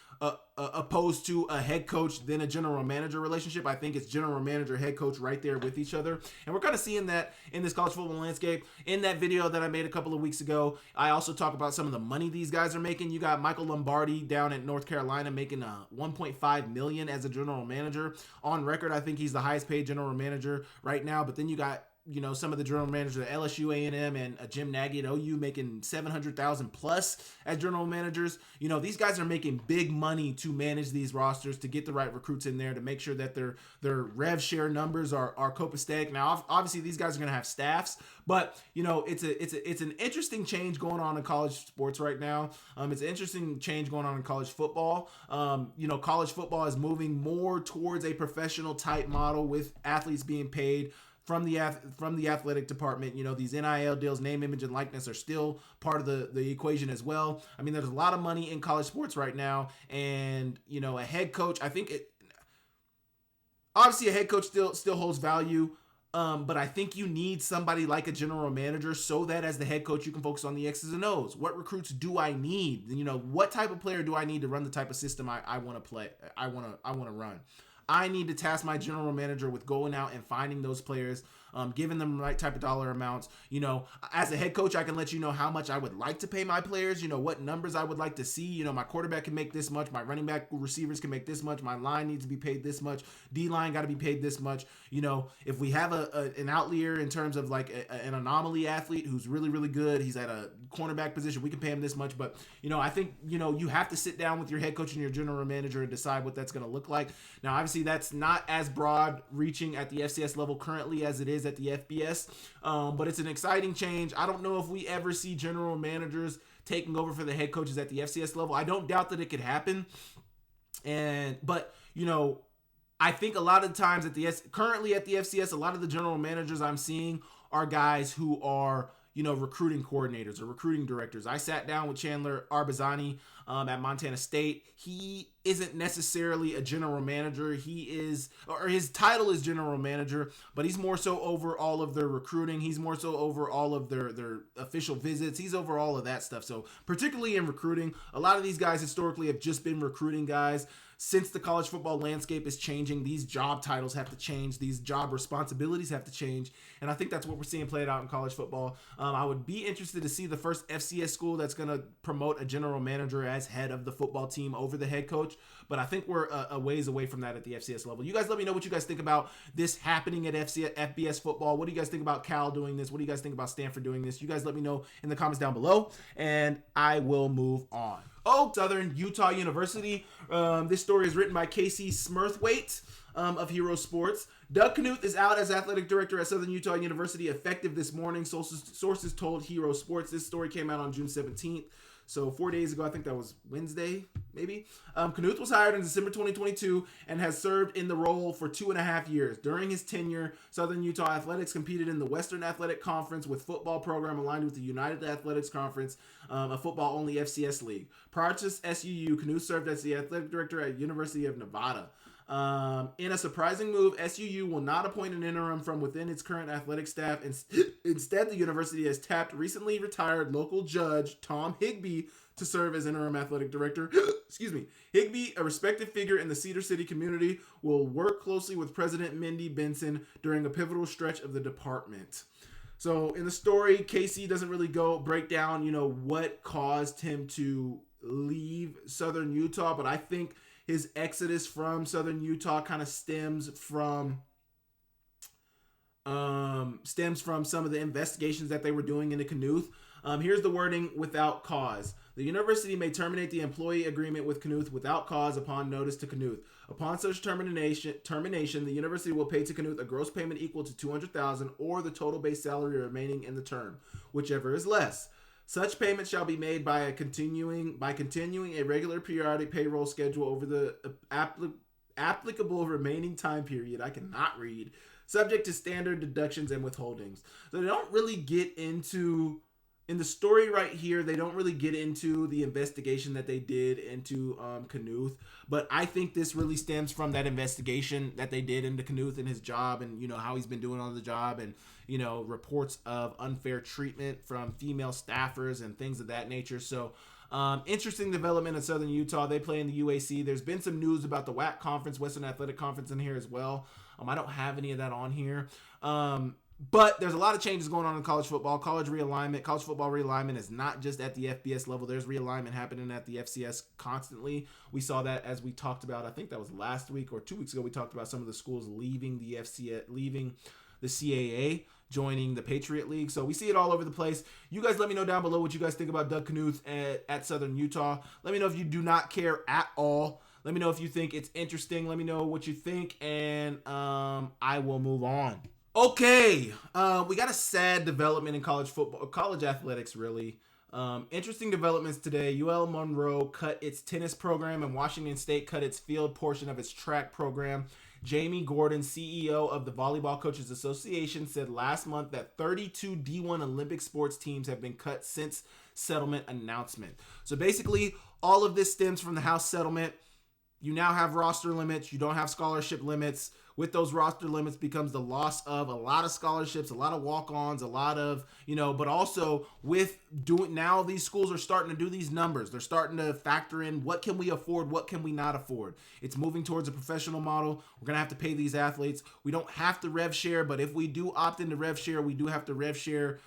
opposed to a head coach then a general manager relationship. I think it's general manager, head coach right there with each other. And we're kind of seeing that in this college football landscape. In that video that I made a couple of weeks ago, I also talk about some of the money these guys are making. You got Michael Lombardi down at North Carolina making $1.5 million as a general manager. On record, I think he's the highest paid general manager right now. But then you got some of the general managers at LSU, A&M, and Jim Nagy at OU making $700,000 plus as general managers. These guys are making big money to manage these rosters, to get the right recruits in there, to make sure that their rev share numbers are copacetic. Now, obviously, these guys are going to have staffs, but it's an interesting change going on in college sports right now. It's an interesting change going on in college football. College football is moving more towards a professional type model with athletes being paid from the athletic department. These NIL deals, name, image, and likeness are still part of the equation as well. I mean, there's a lot of money in college sports right now, and a head coach, obviously a head coach still holds value, but I think you need somebody like a general manager so that as the head coach you can focus on the X's and O's. What recruits do I need? What type of player do I need to run the type of system I want to play? I want to run. I need to task my general manager with going out and finding those players, giving them the right type of dollar amounts. As a head coach, I can let you know how much I would like to pay my players, what numbers I would like to see. My quarterback can make this much, my running back receivers can make this much, my line needs to be paid this much, D-line got to be paid this much. If we have an outlier in terms of like an anomaly athlete who's really, really good, he's at a cornerback position, we can pay him this much. But, I think, you have to sit down with your head coach and your general manager and decide what that's going to look like. Now, obviously, that's not as broad reaching at the FCS level currently as it is at the FBS, but it's an exciting change. I don't know if we ever see general managers taking over for the head coaches at the FCS level. I don't doubt that it could happen, but I think a lot of the times currently at the FCS, a lot of the general managers I'm seeing are guys who are recruiting coordinators or recruiting directors. I sat down with Chandler Arbazani at Montana State. He isn't necessarily a general manager. His title is general manager, but he's more so over all of their recruiting. He's more so over all of their official visits. He's over all of that stuff. So particularly in recruiting, a lot of these guys historically have just been recruiting guys. Since the college football landscape is changing, these job titles have to change. These job responsibilities have to change. And I think that's what we're seeing played out in college football. I would be interested to see the first FCS school that's going to promote a general manager as head of the football team over the head coach. But I think we're a ways away from that at the FCS level. You guys let me know what you guys think about this happening at FBS football. What do you guys think about Cal doing this? What do you guys think about Stanford doing this? You guys let me know in the comments down below, and I will move on. Oh, Southern Utah University. This story is written by Casey Smurthwaite of Hero Sports. Doug Knuth is out as athletic director at Southern Utah University effective this morning. Sources told Hero Sports. This story came out on June 17th. So 4 days ago, I think that was Wednesday, maybe. Knuth was hired in December 2022 and has served in the role for 2.5 years. During his tenure, Southern Utah Athletics competed in the Western Athletic Conference with football program aligned with the United Athletics Conference, a football-only FCS league. Prior to SUU, Knuth served as the athletic director at University of Nevada. In a surprising move, SUU will not appoint an interim from within its current athletic staff. Instead, the university has tapped recently retired local judge Tom Higbee to serve as interim athletic director. Excuse me. Higbee, a respected figure in the Cedar City community, will work closely with President Mindy Benson during a pivotal stretch of the department. So in the story, Casey doesn't really break down, what caused him to leave Southern Utah, but I think his exodus from Southern Utah kind of stems from some of the investigations that they were doing into Knuth. Here's the wording: without cause. The university may terminate the employee agreement with Knuth without cause upon notice to Knuth. Upon such termination, the university will pay to Knuth a gross payment equal to $200,000 or the total base salary remaining in the term, whichever is less. Such payment shall be made by continuing a regular periodic payroll schedule over the applicable remaining time period. I cannot read. Subject to standard deductions and withholdings. So they don't really get into, in the story right here, they don't really get into the investigation that they did into Knuth. But I think this really stems from that investigation that they did into Knuth and his job, and how he's been doing on the job, and reports of unfair treatment from female staffers and things of that nature. So interesting development in Southern Utah. They play in the UAC. There's been some news about the WAC conference, Western Athletic Conference, in here as well. I don't have any of that on here. But there's a lot of changes going on in college football. College football realignment is not just at the FBS level. There's realignment happening at the FCS constantly. We saw that as we talked about, I think that was last week or 2 weeks ago, we talked about some of the schools leaving the FCS, leaving the CAA, joining the Patriot League. So we see it all over the place. You guys let me know down below what you guys think about Doug Knuth at Southern Utah. Let me know if you do not care at all. Let me know if you think it's interesting. Let me know what you think, and I will move on. Okay, we got a sad development in college football, college athletics, really. Interesting developments today. UL-Monroe cut its tennis program, and Washington State cut its field portion of its track program. Jamie Gordon, CEO of the Volleyball Coaches Association, said last month that 32 D1 Olympic sports teams have been cut since settlement announcement. So basically, all of this stems from the House settlement. You now have roster limits. You don't have scholarship limits. With those roster limits becomes the loss of a lot of scholarships, a lot of walk-ons, a lot of, but also with doing, now these schools are starting to do these numbers. They're starting to factor in what can we afford, what can we not afford. It's moving towards a professional model. We're going to have to pay these athletes. We don't have to rev share, but if we do opt into rev share, we do have to rev share.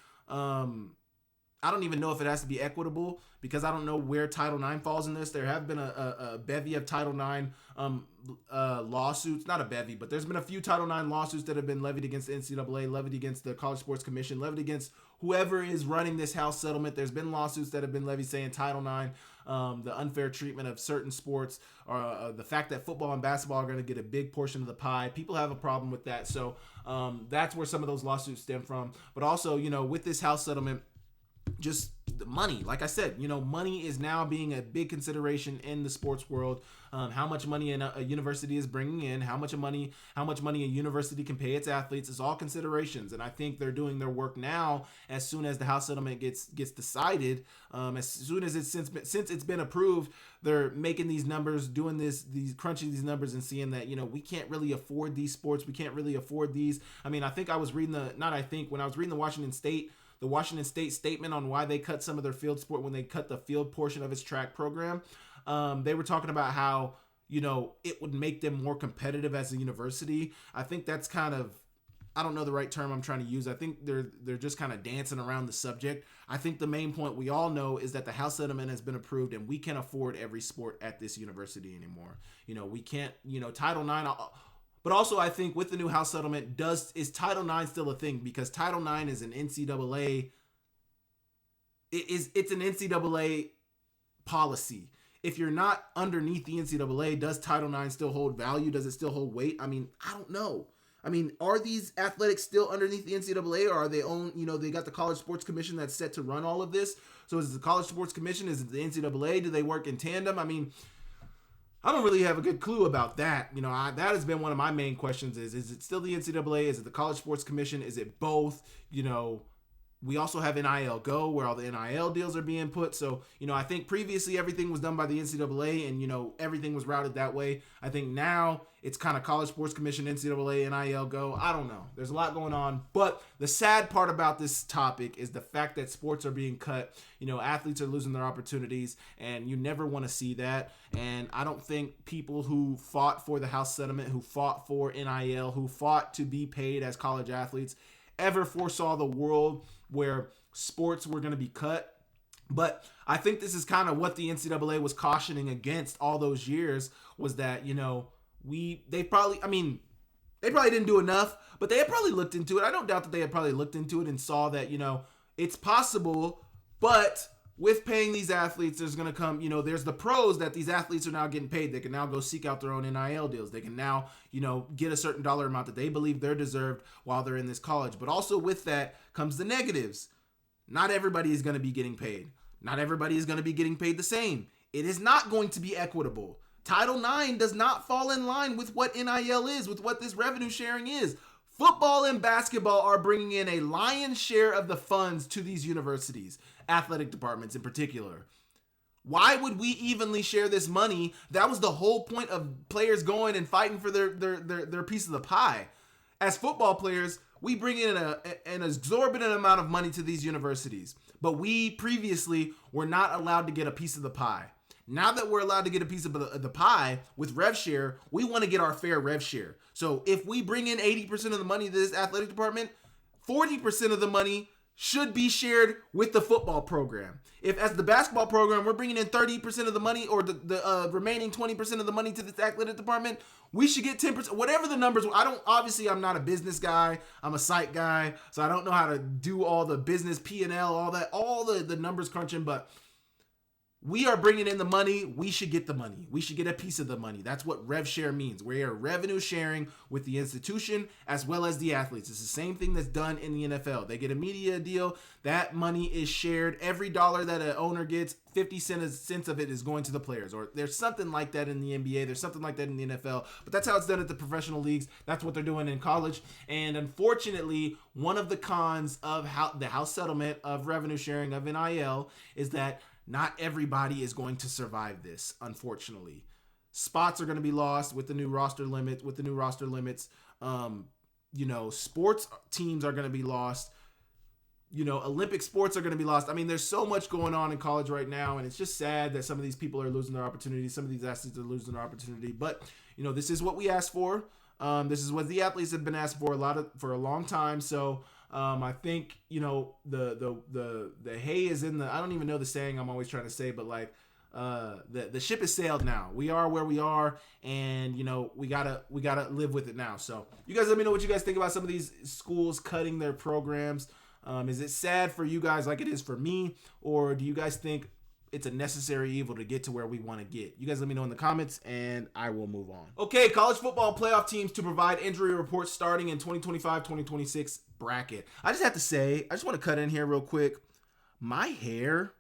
I don't even know if it has to be equitable because I don't know where Title IX falls in this. There have been a bevy of Title IX lawsuits. Not a bevy, but there's been a few Title IX lawsuits that have been levied against the NCAA, levied against the College Sports Commission, levied against whoever is running this House settlement. There's been lawsuits that have been levied saying Title IX, the unfair treatment of certain sports, or the fact that football and basketball are going to get a big portion of the pie. People have a problem with that. So that's where some of those lawsuits stem from. But also, with this House settlement, just the money. Like I said, money is now being a big consideration in the sports world. How much money a university is bringing in, how much money a university can pay its athletes is all considerations. And I think they're doing their work now. As soon as the House settlement gets decided, as soon as since it's been approved, they're making these numbers, doing crunching these numbers and seeing that, we can't really afford these sports. We can't really afford these. I mean, I think I was reading when I was reading the Washington State statement on why they cut some of their field sport, when they cut the field portion of its track program. They were talking about how, it would make them more competitive as a university. I think that's kind of I don't know the right term I'm trying to use. I think they're just kind of dancing around the subject. I think the main point we all know is that the House settlement has been approved, and we can't afford every sport at this university anymore. We can't, Title IX. But also, I think with the new House settlement, is Title IX still a thing? Because Title IX is an NCAA. It's an NCAA policy. If you're not underneath the NCAA, does Title IX still hold value? Does it still hold weight? I mean, I don't know. I mean, are these athletics still underneath the NCAA, or are they they got the College Sports Commission that's set to run all of this? So is it the College Sports Commission? Is it the NCAA? Do they work in tandem? I mean, I don't really have a good clue about that. That has been one of my main questions is it still the NCAA? Is it the College Sports Commission? Is it both? We also have NIL Go, where all the NIL deals are being put. So, I think previously everything was done by the NCAA and, everything was routed that way. I think now it's kind of College Sports Commission, NCAA, NIL Go. I don't know. There's a lot going on. But the sad part about this topic is the fact that sports are being cut. Athletes are losing their opportunities, and you never want to see that. And I don't think people who fought for the House settlement, who fought for NIL, who fought to be paid as college athletes, ever foresaw the world where sports were going to be cut. But I think this is kind of what the NCAA was cautioning against all those years, was that, they probably didn't do enough, but they had probably looked into it. I don't doubt that they had probably looked into it and saw that, it's possible, but with paying these athletes, there's going to come, there's the pros that these athletes are now getting paid. They can now go seek out their own NIL deals. They can now, get a certain dollar amount that they believe they're deserved while they're in this college. But also with that comes the negatives. Not everybody is going to be getting paid. Not everybody is going to be getting paid the same. It is not going to be equitable. Title IX does not fall in line with what NIL is, with what this revenue sharing is. Football and basketball are bringing in a lion's share of the funds to these universities, athletic departments in particular. Why would we evenly share this money? That was the whole point of players going and fighting for their piece of the pie. As football players, we bring in an exorbitant amount of money to these universities, but we previously were not allowed to get a piece of the pie. Now that we're allowed to get a piece of the pie with rev share, we want to get our fair rev share. So if we bring in 80% of the money to this athletic department, 40% of the money should be shared with the football program. If as the basketball program, we're bringing in 30% of the money, or the remaining 20% of the money to this athletic department, we should get 10%, whatever the numbers. I'm not a business guy. I'm a psych guy. So I don't know how to do all the business P&L, all the numbers crunching, but we are bringing in the money. We should get the money. We should get a piece of the money. That's what rev share means. We are revenue sharing with the institution as well as the athletes. It's the same thing that's done in the NFL. They get a media deal. That money is shared. Every dollar that an owner gets, 50 cents of it is going to the players. Or there's something like that in the NBA. There's something like that in the NFL. But that's how it's done at the professional leagues. That's what they're doing in college. And unfortunately, one of the cons of the House settlement of revenue sharing of NIL is that not everybody is going to survive this, unfortunately. Spots are going to be lost with the new roster limit. Sports teams are going to be lost. Olympic sports are going to be lost. I mean, there's so much going on in college right now, and it's just sad that some of these people are losing their opportunities. Some of these athletes are losing their opportunity. But, this is what we asked for. This is what the athletes have been asked for a long time. So, I think, the hay is in the, I don't even know the saying I'm always trying to say, but the ship has sailed now. We are where we are, and, we gotta live with it now. So you guys let me know what you guys think about some of these schools cutting their programs. Is it sad for you guys like it is for me, or do you guys think it's a necessary evil to get to where we want to get? You guys let me know in the comments, and I will move on. Okay, college football playoff teams to provide injury reports starting in 2025-2026 bracket. I just have to say, I just want to cut in here real quick. My hair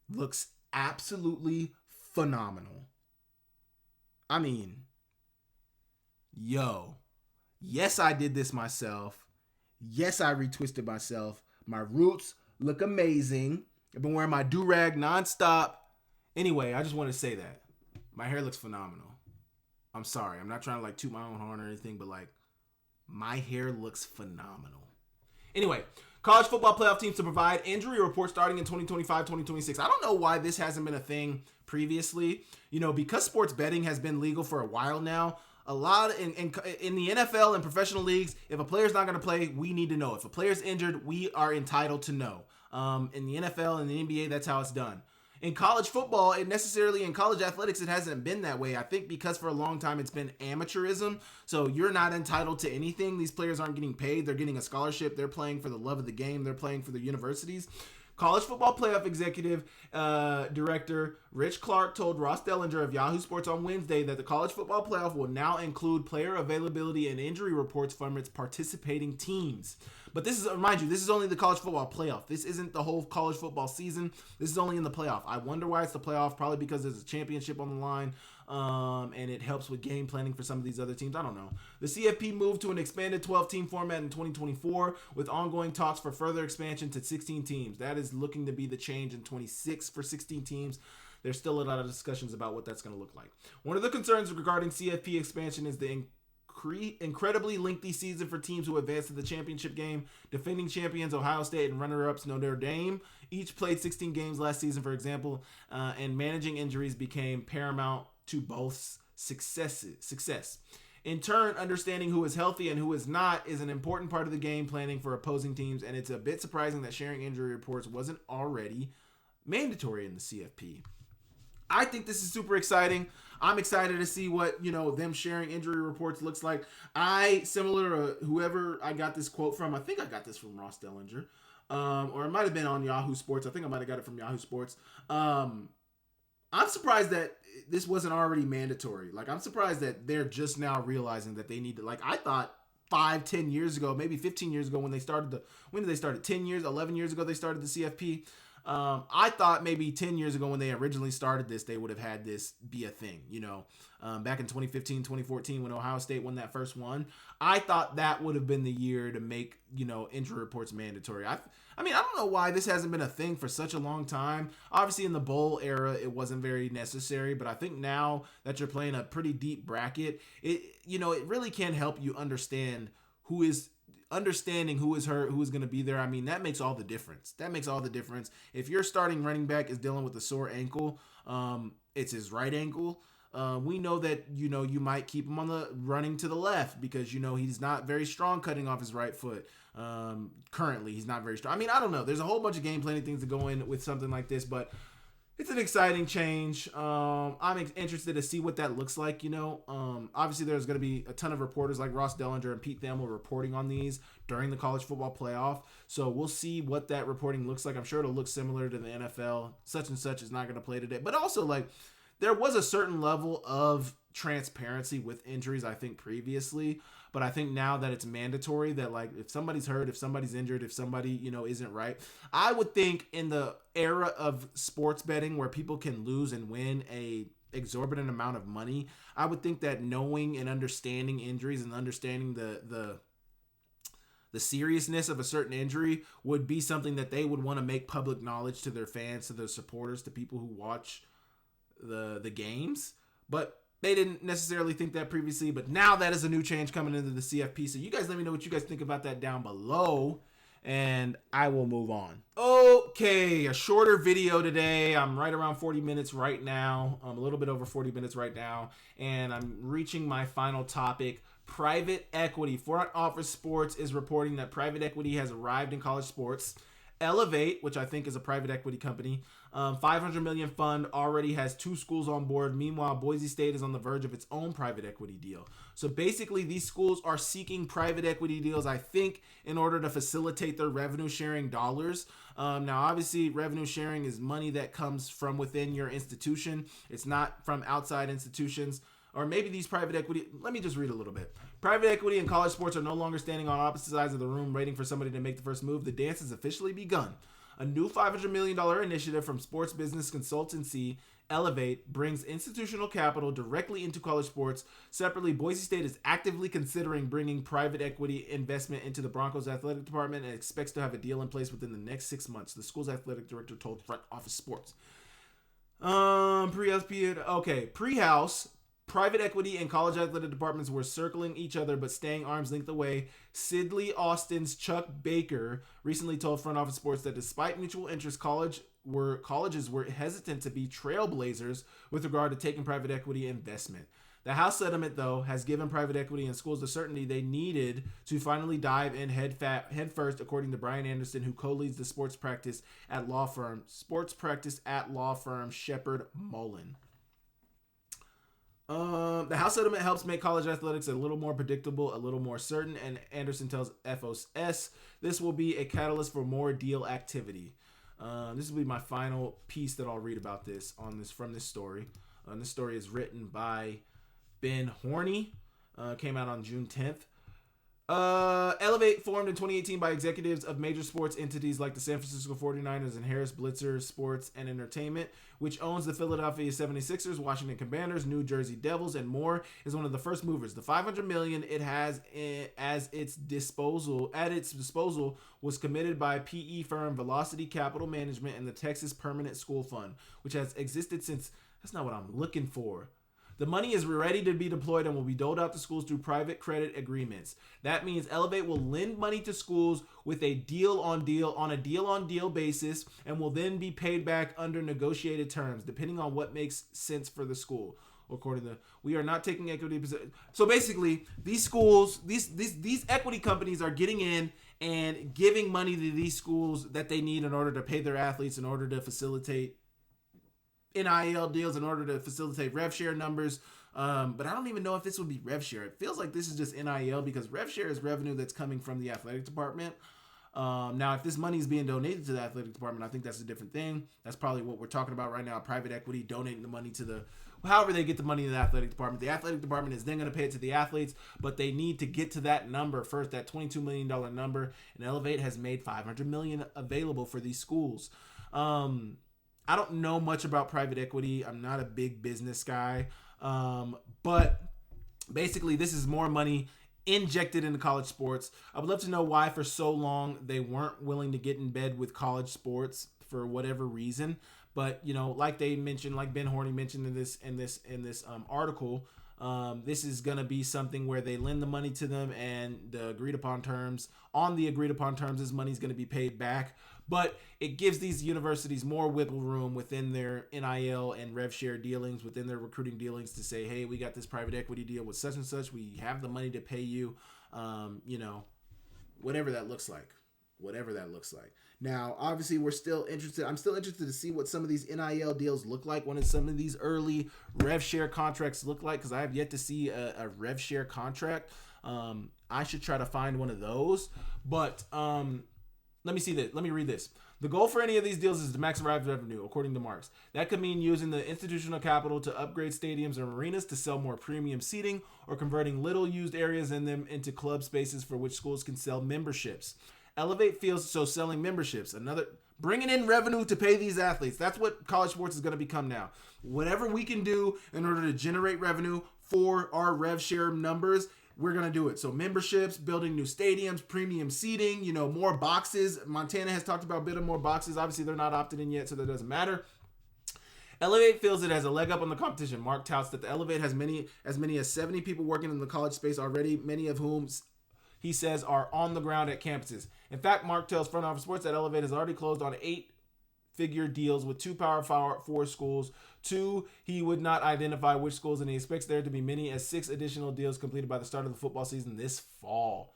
looks absolutely phenomenal. I mean, yes, I did this myself. Yes, I retwisted myself. My roots look amazing. I've been wearing my do-rag nonstop. Anyway, I just want to say that. My hair looks phenomenal. I'm sorry. I'm not trying to toot my own horn or anything, but my hair looks phenomenal. Anyway, college football playoff teams to provide injury reports starting in 2025-2026. I don't know why this hasn't been a thing previously. Because sports betting has been legal for a while now, A lot in the NFL and professional leagues, if a player's not going to play, we need to know. If a player's injured, we are entitled to know. In the NFL and the NBA, that's how it's done. In college football, in college athletics, it hasn't been that way. I think because for a long time it's been amateurism. So you're not entitled to anything. These players aren't getting paid. They're getting a scholarship. They're playing for the love of the game. They're playing for the universities. College football playoff executive director Rich Clark told Ross Dellinger of Yahoo Sports on Wednesday that the college football playoff will now include player availability and injury reports from its participating teams. But this is, mind you, this is only the college football playoff. This isn't the whole college football season. This is only in the playoff. I wonder why it's the playoff. Probably because there's a championship on the line, and it helps with game planning for some of these other teams. I don't know. The CFP moved to an expanded 12-team format in 2024 with ongoing talks for further expansion to 16 teams. That is looking to be the change in 26 for 16 teams. There's still a lot of discussions about what that's going to look like. One of the concerns regarding CFP expansion is the incredibly lengthy season for teams who advanced to the championship game. Defending champions Ohio State and runner-ups Notre Dame each played 16 games last season, for example, and managing injuries became paramount to both success. In turn, understanding who is healthy and who is not is an important part of the game planning for opposing teams, and it's a bit surprising that sharing injury reports wasn't already mandatory in the CFP. I think this is super exciting. I'm excited to see what, them sharing injury reports looks like. Similar to whoever I got this quote from, I think I got this from Ross Dellinger, or it might have been on Yahoo Sports. I think I might have got it from Yahoo Sports. I'm surprised that this wasn't already mandatory. Like, I'm surprised that they're just now realizing that they need to, I thought 5-10 years ago, maybe 15 years ago when they started when did they start it? 10 years, 11 years ago they started the CFP. I thought maybe 10 years ago when they originally started this, they would have had this be a thing, back in 2015, 2014, when Ohio State won that first one. I thought that would have been the year to make, injury reports mandatory. I don't know why this hasn't been a thing for such a long time. Obviously in the bowl era, it wasn't very necessary, but I think now that you're playing a pretty deep bracket, it really can help you understanding who is hurt, who is going to be there. I mean, that makes all the difference. If your starting running back is dealing with a sore ankle, it's his right ankle. We know that, you might keep him on the running to the left because, he's not very strong cutting off his right foot. Currently, he's not very strong. I mean, I don't know. There's a whole bunch of game planning things that go in with something like this, but it's an exciting change. I'm interested to see what that looks like, Obviously, there's going to be a ton of reporters like Ross Dellinger and Pete Thamel reporting on these during the college football playoff. So we'll see what that reporting looks like. I'm sure it'll look similar to the NFL. Such and such is not going to play today. But also, there was a certain level of transparency with injuries, I think, previously. But I think now that it's mandatory that, if somebody's hurt, if somebody's injured, if somebody, isn't right, I would think in the era of sports betting where people can lose and win a exorbitant amount of money, I would think that knowing and understanding injuries and understanding the seriousness of a certain injury would be something that they would want to make public knowledge to their fans, to their supporters, to people who watch the games. But they didn't necessarily think that previously, but now that is a new change coming into the CFP. So you guys let me know what you guys think about that down below, and I will move on. Okay, a shorter video today. I'm right around 40 minutes right now. I'm a little bit over 40 minutes right now, and I'm reaching my final topic. Private equity. Front Office Sports is reporting that private equity has arrived in college sports. Elevate, which I think is a private equity company, $500 million fund, already has 2 schools on board. Meanwhile, Boise State is on the verge of its own private equity deal. So basically, these schools are seeking private equity deals, I think, in order to facilitate their revenue sharing dollars. Now, obviously, revenue sharing is money that comes from within your institution. It's not from outside institutions. Or maybe these private equity, let me just read a little bit. Private equity and college sports are no longer standing on opposite sides of the room waiting for somebody to make the first move. The dance has officially begun. A new $500 million initiative from sports business consultancy Elevate brings institutional capital directly into college sports. Separately, Boise State is actively considering bringing private equity investment into the Broncos athletic department and expects to have a deal in place within the next 6 months, the school's athletic director told Front Office Sports. Pre-house. Private equity and college athletic departments were circling each other but staying arm's length away. Sidley Austin's Chuck Baker recently told Front Office Sports that despite mutual interest, colleges were hesitant to be trailblazers with regard to taking private equity investment. The House settlement, though, has given private equity and schools the certainty they needed to finally dive in head first, according to Brian Anderson, who co-leads the sports practice at law firm Shepherd Mullen. The House settlement helps make college athletics a little more predictable, a little more certain, and Anderson tells FOS this will be a catalyst for more deal activity. This will be my final piece that I'll read about this from this story. This story is written by Ben Horney. Came out on June 10th. Elevate, formed in 2018 by executives of major sports entities like the San Francisco 49ers and Harris Blitzer Sports and Entertainment, which owns the Philadelphia 76ers, Washington Commanders, New Jersey Devils, and more, is one of the first movers. The $500 million it has at its disposal was committed by PE firm Velocity Capital Management and the Texas Permanent School Fund, which has existed since. That's not what I'm looking for. The money is ready to be deployed and will be doled out to schools through private credit agreements. That means Elevate will lend money to schools with a deal-on-deal basis and will then be paid back under negotiated terms, depending on what makes sense for the school. According to, we are not taking equity position. So basically, these schools, these equity companies are getting in and giving money to these schools that they need in order to pay their athletes, in order to facilitate NIL deals, in order to facilitate rev share numbers. But I don't even know if this would be rev share. It feels like this is just NIL because rev share is revenue that's coming from the athletic department. Now, if this money is being donated to the athletic department, I think that's a different thing. That's probably what we're talking about right now. Private equity donating the money to however they get the money to the athletic department. The athletic department is then going to pay it to the athletes, but they need to get to that number first, that $22 million number. And Elevate has made $500 million available for these schools. I don't know much about private equity. I'm not a big business guy. But basically, this is more money injected into college sports. I would love to know why for so long they weren't willing to get in bed with college sports for whatever reason. But, you know, like they mentioned, like Ben Horney mentioned in this article, this is going to be something where they lend the money to them and the agreed upon terms, this money is going to be paid back. But it gives these universities more wiggle room within their NIL and rev share dealings, within their recruiting dealings, to say, hey, we got this private equity deal with such and such. We have the money to pay you, whatever that looks like. Now, obviously, we're still interested. I'm still interested to see what some of these NIL deals look like, what some of these early rev share contracts look like, because I have yet to see a rev share contract. I should try to find one of those. But let me see this. Let me read this. The goal for any of these deals is to maximize revenue, according to Marks. That could mean using the institutional capital to upgrade stadiums and arenas to sell more premium seating, or converting little used areas in them into club spaces for which schools can sell memberships. Elevate feels so selling memberships, bringing in revenue to pay these athletes. That's what college sports is going to become now. Whatever we can do in order to generate revenue for our rev share numbers, we're going to do it. So memberships, building new stadiums, premium seating, more boxes. Montana has talked about building more boxes. Obviously, they're not opted in yet, so that doesn't matter. Elevate feels it has a leg up on the competition. Mark touts that the Elevate has as many as 70 people working in the college space already, many of whom he says are on the ground at campuses. In fact, Mark tells Front Office Sports that Elevate has already closed on 8-figure deals with 2 Power 4 schools. 2, he would not identify which schools, and he expects there to be many as 6 additional deals completed by the start of the football season this fall.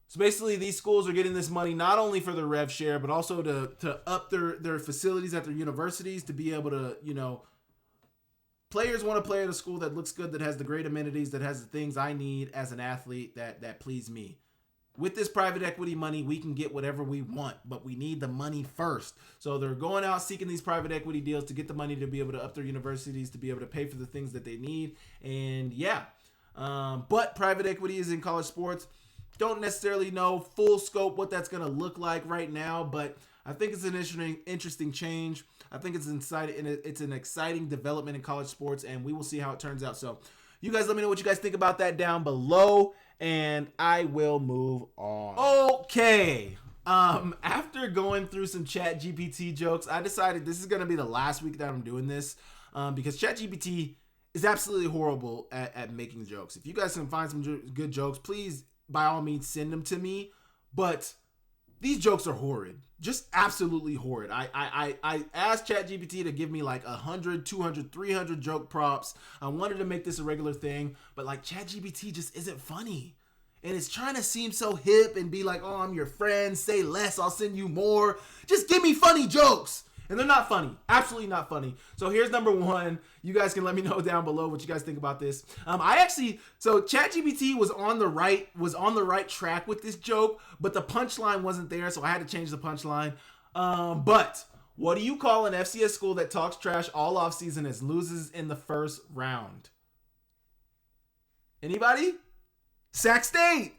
So basically, these schools are getting this money not only for the rev share, but also to up their facilities at their universities, to be able to, players want to play at a school that looks good, that has the great amenities, that has the things I need as an athlete that please me. With this private equity money, we can get whatever we want, but we need the money first. So they're going out seeking these private equity deals to get the money to be able to up their universities, to be able to pay for the things that they need. And but private equity is in college sports. Don't necessarily know full scope what that's going to look like right now, but I think it's an interesting change. I think it's an exciting development in college sports, and we will see how it turns out. So you guys let me know what you guys think about that down below, and I will move on. Okay. After going through some ChatGPT jokes, I decided this is going to be the last week that I'm doing this, because ChatGPT is absolutely horrible at making jokes. If you guys can find some good jokes, please, by all means, send them to me. But these jokes are horrid. Just absolutely horrid. I asked ChatGPT to give me like 100, 200, 300 joke prompts. I wanted to make this a regular thing, but like ChatGPT just isn't funny. And it's trying to seem so hip and be like, oh, I'm your friend. Say less, I'll send you more. Just give me funny jokes. And they're not funny. Absolutely not funny. So here's number one. You guys can let me know down below what you guys think about this. So ChatGPT was on the right track with this joke, but the punchline wasn't there, so I had to change the punchline. But what do you call an FCS school that talks trash all offseason and loses in the first round? Anybody? Sac State.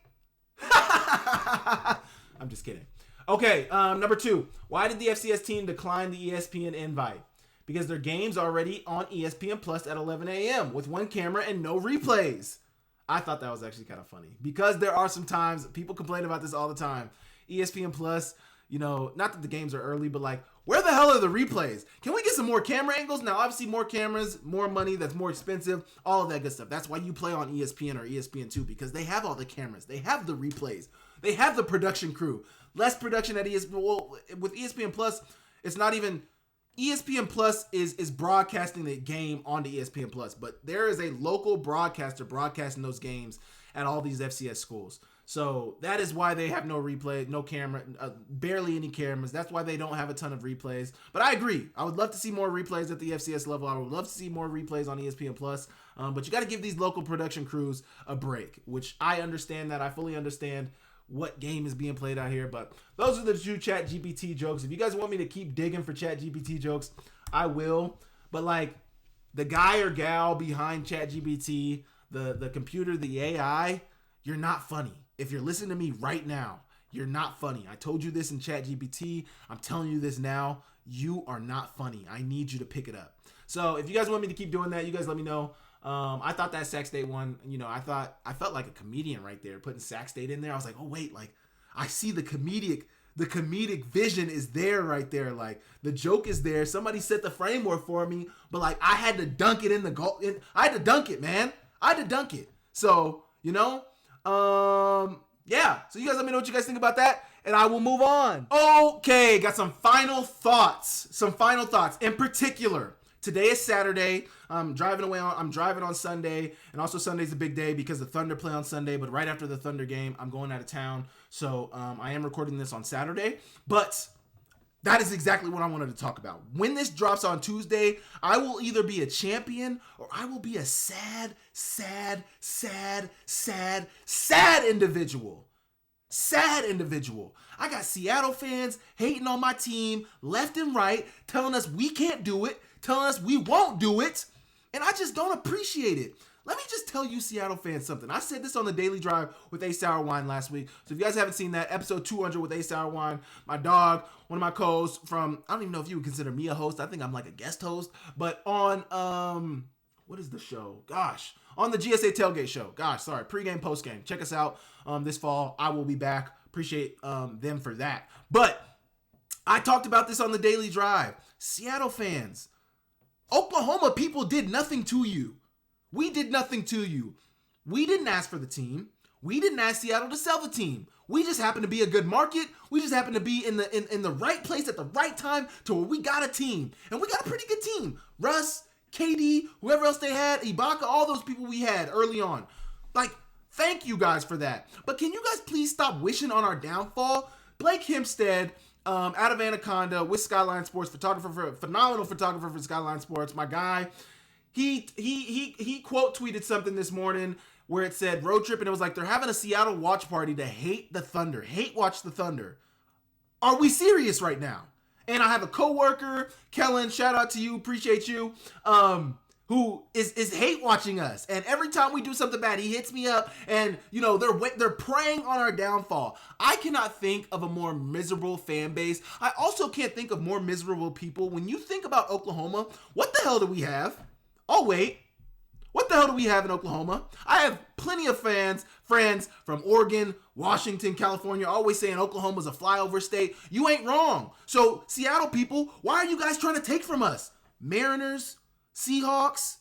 I'm just kidding. Okay, number two. Why did the FCS team decline the ESPN invite? Because their game's already on ESPN Plus at 11 a.m. with one camera and no replays. I thought that was actually kind of funny because there are some times people complain about this all the time. ESPN Plus, not that the games are early, but like, where the hell are the replays? Can we get some more camera angles? Now, obviously, more cameras, more money, that's more expensive, all of that good stuff. That's why you play on ESPN or ESPN2 because they have all the cameras. They have the replays. They have the production crew. Less production at ESPN. Well, with ESPN Plus, it's not even... ESPN Plus is broadcasting the game onto ESPN Plus, but there is a local broadcaster broadcasting those games at all these FCS schools. So that is why they have no replay, no camera, barely any cameras. That's why they don't have a ton of replays. But I agree. I would love to see more replays at the FCS level. I would love to see more replays on ESPN Plus. But you got to give these local production crews a break, which I understand that. I fully understand what game is being played out here, but those are the two ChatGPT jokes. If you guys want me to keep digging for ChatGPT jokes, I will. But like the guy or gal behind ChatGPT, the computer, the AI, you're not funny. If you're listening to me right now, you're not funny. I told you this in ChatGPT. I'm telling you this now. You are not funny. I need you to pick it up. So if you guys want me to keep doing that, you guys let me know. I thought that Sac State one, I felt like a comedian right there putting Sac State in there. I was like, oh wait, like I see the comedic vision is there right there. Like the joke is there. Somebody set the framework for me, but like I had to dunk it in the goal. I had to dunk it, man. I had to dunk it. So, yeah. So you guys let me know what you guys think about that, and I will move on. Okay, got some final thoughts. In particular, today is Saturday. I'm driving on Sunday, and also Sunday's a big day because the Thunder play on Sunday, but right after the Thunder game, I'm going out of town. So I am recording this on Saturday, but that is exactly what I wanted to talk about. When this drops on Tuesday, I will either be a champion or I will be a sad individual. Sad individual. I got Seattle fans hating on my team left and right, telling us we can't do it, telling us we won't do it, and I just don't appreciate it. Let me just tell you Seattle fans something. I said this on the Daily Drive with Ace Sour Wine last week. So if you guys haven't seen that, episode 200 with Ace Sour Wine, my dog, one of my co-hosts from, I don't even know if you would consider me a host. I think I'm like a guest host. But on, what is the show? Gosh, on the GSA Tailgate Show. Gosh, sorry, pregame, postgame. Check us out this fall. I will be back. Appreciate them for that. But I talked about this on the Daily Drive. Seattle fans, Oklahoma people did nothing to you. We did nothing to you. We didn't ask for the team. We didn't ask Seattle to sell the team. We just happened to be a good market. We just happened to be in the right place at the right time to where we got a team. And we got a pretty good team. Russ, KD, whoever else they had, Ibaka, all those people we had early on. Like, thank you guys for that. But can you guys please stop wishing on our downfall? Blake Hempstead, out of Anaconda with Skyline Sports, phenomenal photographer for Skyline Sports, my guy. He quote tweeted something this morning where it said road trip, and it was like they're having a Seattle watch party to hate the Thunder, hate watch the Thunder. Are we serious right now? And I have a coworker, Kellen, shout out to you, appreciate you, who is hate watching us. And every time we do something bad, he hits me up, and they're preying on our downfall. I cannot think of a more miserable fan base. I also can't think of more miserable people. When you think about Oklahoma, what the hell do we have? Oh, wait. What the hell do we have in Oklahoma? I have plenty of friends from Oregon, Washington, California, always saying Oklahoma's a flyover state. You ain't wrong. So, Seattle people, why are you guys trying to take from us? Mariners, Seahawks,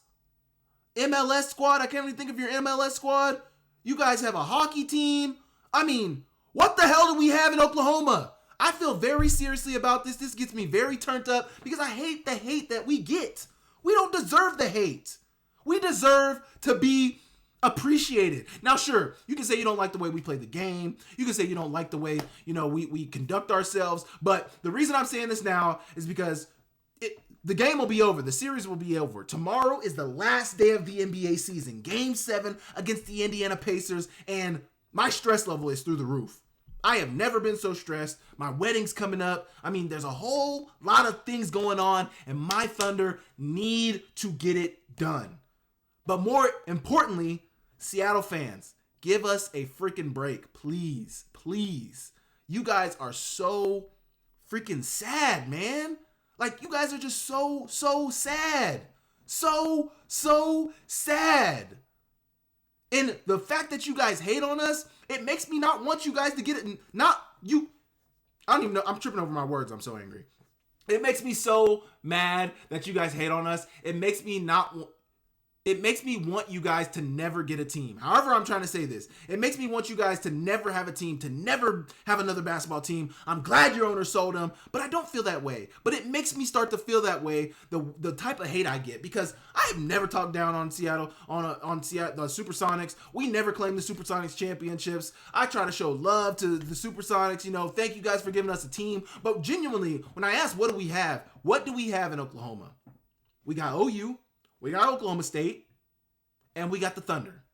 MLS squad. I can't even think of your MLS squad. You guys have a hockey team. I mean, What the hell do we have in Oklahoma? I feel very seriously about this. This gets me very turned up because I hate the hate that we get. We don't deserve the hate. We deserve to be appreciated. Now, sure, you can say you don't like the way we play the game. You can say you don't like the way, we conduct ourselves. But the reason I'm saying this now is because the game will be over. The series will be over. Tomorrow is the last day of the NBA season. Game 7 against the Indiana Pacers. And my stress level is through the roof. I have never been so stressed. My wedding's coming up. I mean, there's a whole lot of things going on, and my Thunder need to get it done. But more importantly, Seattle fans, give us a freaking break. Please, please. You guys are so freaking sad, man. Like, you guys are just so sad. So sad. And the fact that you guys hate on us, it makes me not want you guys to get it. Not you. I don't even know. I'm tripping over my words. I'm so angry. It makes me so mad that you guys hate on us. It makes me want you guys to never get a team. However, I'm trying to say this. It makes me want you guys to never have a team, to never have another basketball team. I'm glad your owner sold them, but I don't feel that way. But it makes me start to feel that way, the type of hate I get, because I have never talked down on Seattle, on Seattle, the Supersonics. We never claimed the Supersonics championships. I try to show love to the Supersonics. Thank you guys for giving us a team. But genuinely, when I ask what do we have in Oklahoma? We got OU. We got Oklahoma State, and we got the Thunder.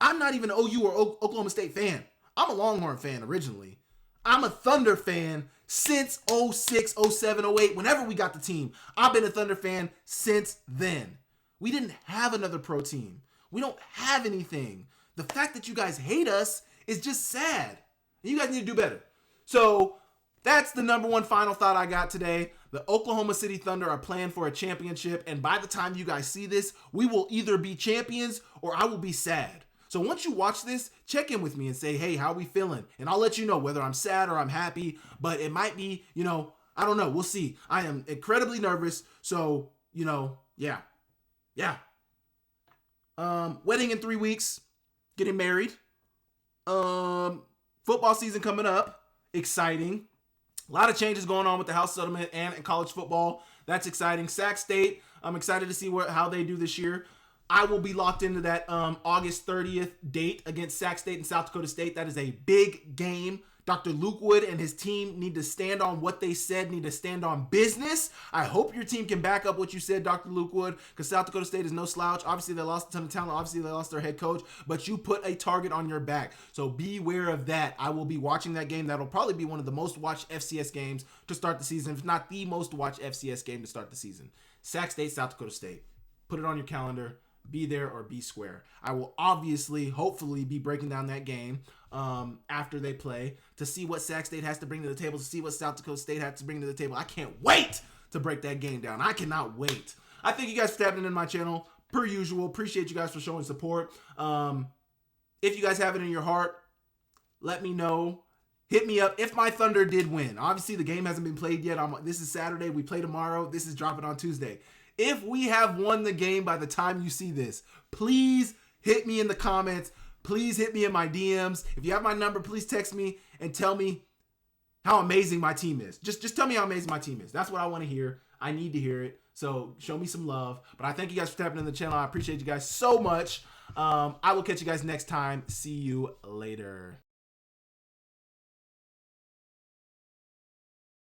I'm not even an OU or Oklahoma State fan. I'm a Longhorn fan originally. I'm a Thunder fan since 06, 07, 08, whenever we got the team. I've been a Thunder fan since then. We didn't have another pro team. We don't have anything. The fact that you guys hate us is just sad. And you guys need to do better. So that's the number one final thought I got today. The Oklahoma City Thunder are playing for a championship, and by the time you guys see this, we will either be champions or I will be sad. So once you watch this, check in with me and say, hey, how are we feeling? And I'll let you know whether I'm sad or I'm happy, but it might be, I don't know. We'll see. I am incredibly nervous, so, yeah. Wedding in 3 weeks, getting married, football season coming up, exciting. A lot of changes going on with the House settlement and in college football. That's exciting. Sac State, I'm excited to see how they do this year. I will be locked into that August 30th date against Sac State and South Dakota State. That is a big game. Dr. Luke Wood and his team need to stand on what they said, need to stand on business. I hope your team can back up what you said, Dr. Luke Wood, because South Dakota State is no slouch. Obviously, they lost a ton of talent. Obviously, they lost their head coach, but you put a target on your back. So beware of that. I will be watching that game. That'll probably be one of the most watched FCS games to start the season, if not the most watched FCS game to start the season. Sac State, South Dakota State. Put it on your calendar. Be there or be square. I will obviously, hopefully, be breaking down that game after they play to see what Sac State has to bring to the table, to see what South Dakota State has to bring to the table. I can't wait to break that game down. I cannot wait. I thank you guys for tapping into my channel. Per usual, appreciate you guys for showing support. If you guys have it in your heart, let me know. Hit me up if my Thunder did win. Obviously, the game hasn't been played yet. This is Saturday. We play tomorrow. This is dropping on Tuesday. If we have won the game by the time you see this, please hit me in the comments. Please hit me in my DMs. If you have my number, please text me and tell me how amazing my team is. Just tell me how amazing my team is. That's what I want to hear. I need to hear it. So show me some love. But I thank you guys for tapping in the channel. I appreciate you guys so much. I will catch you guys next time. See you later.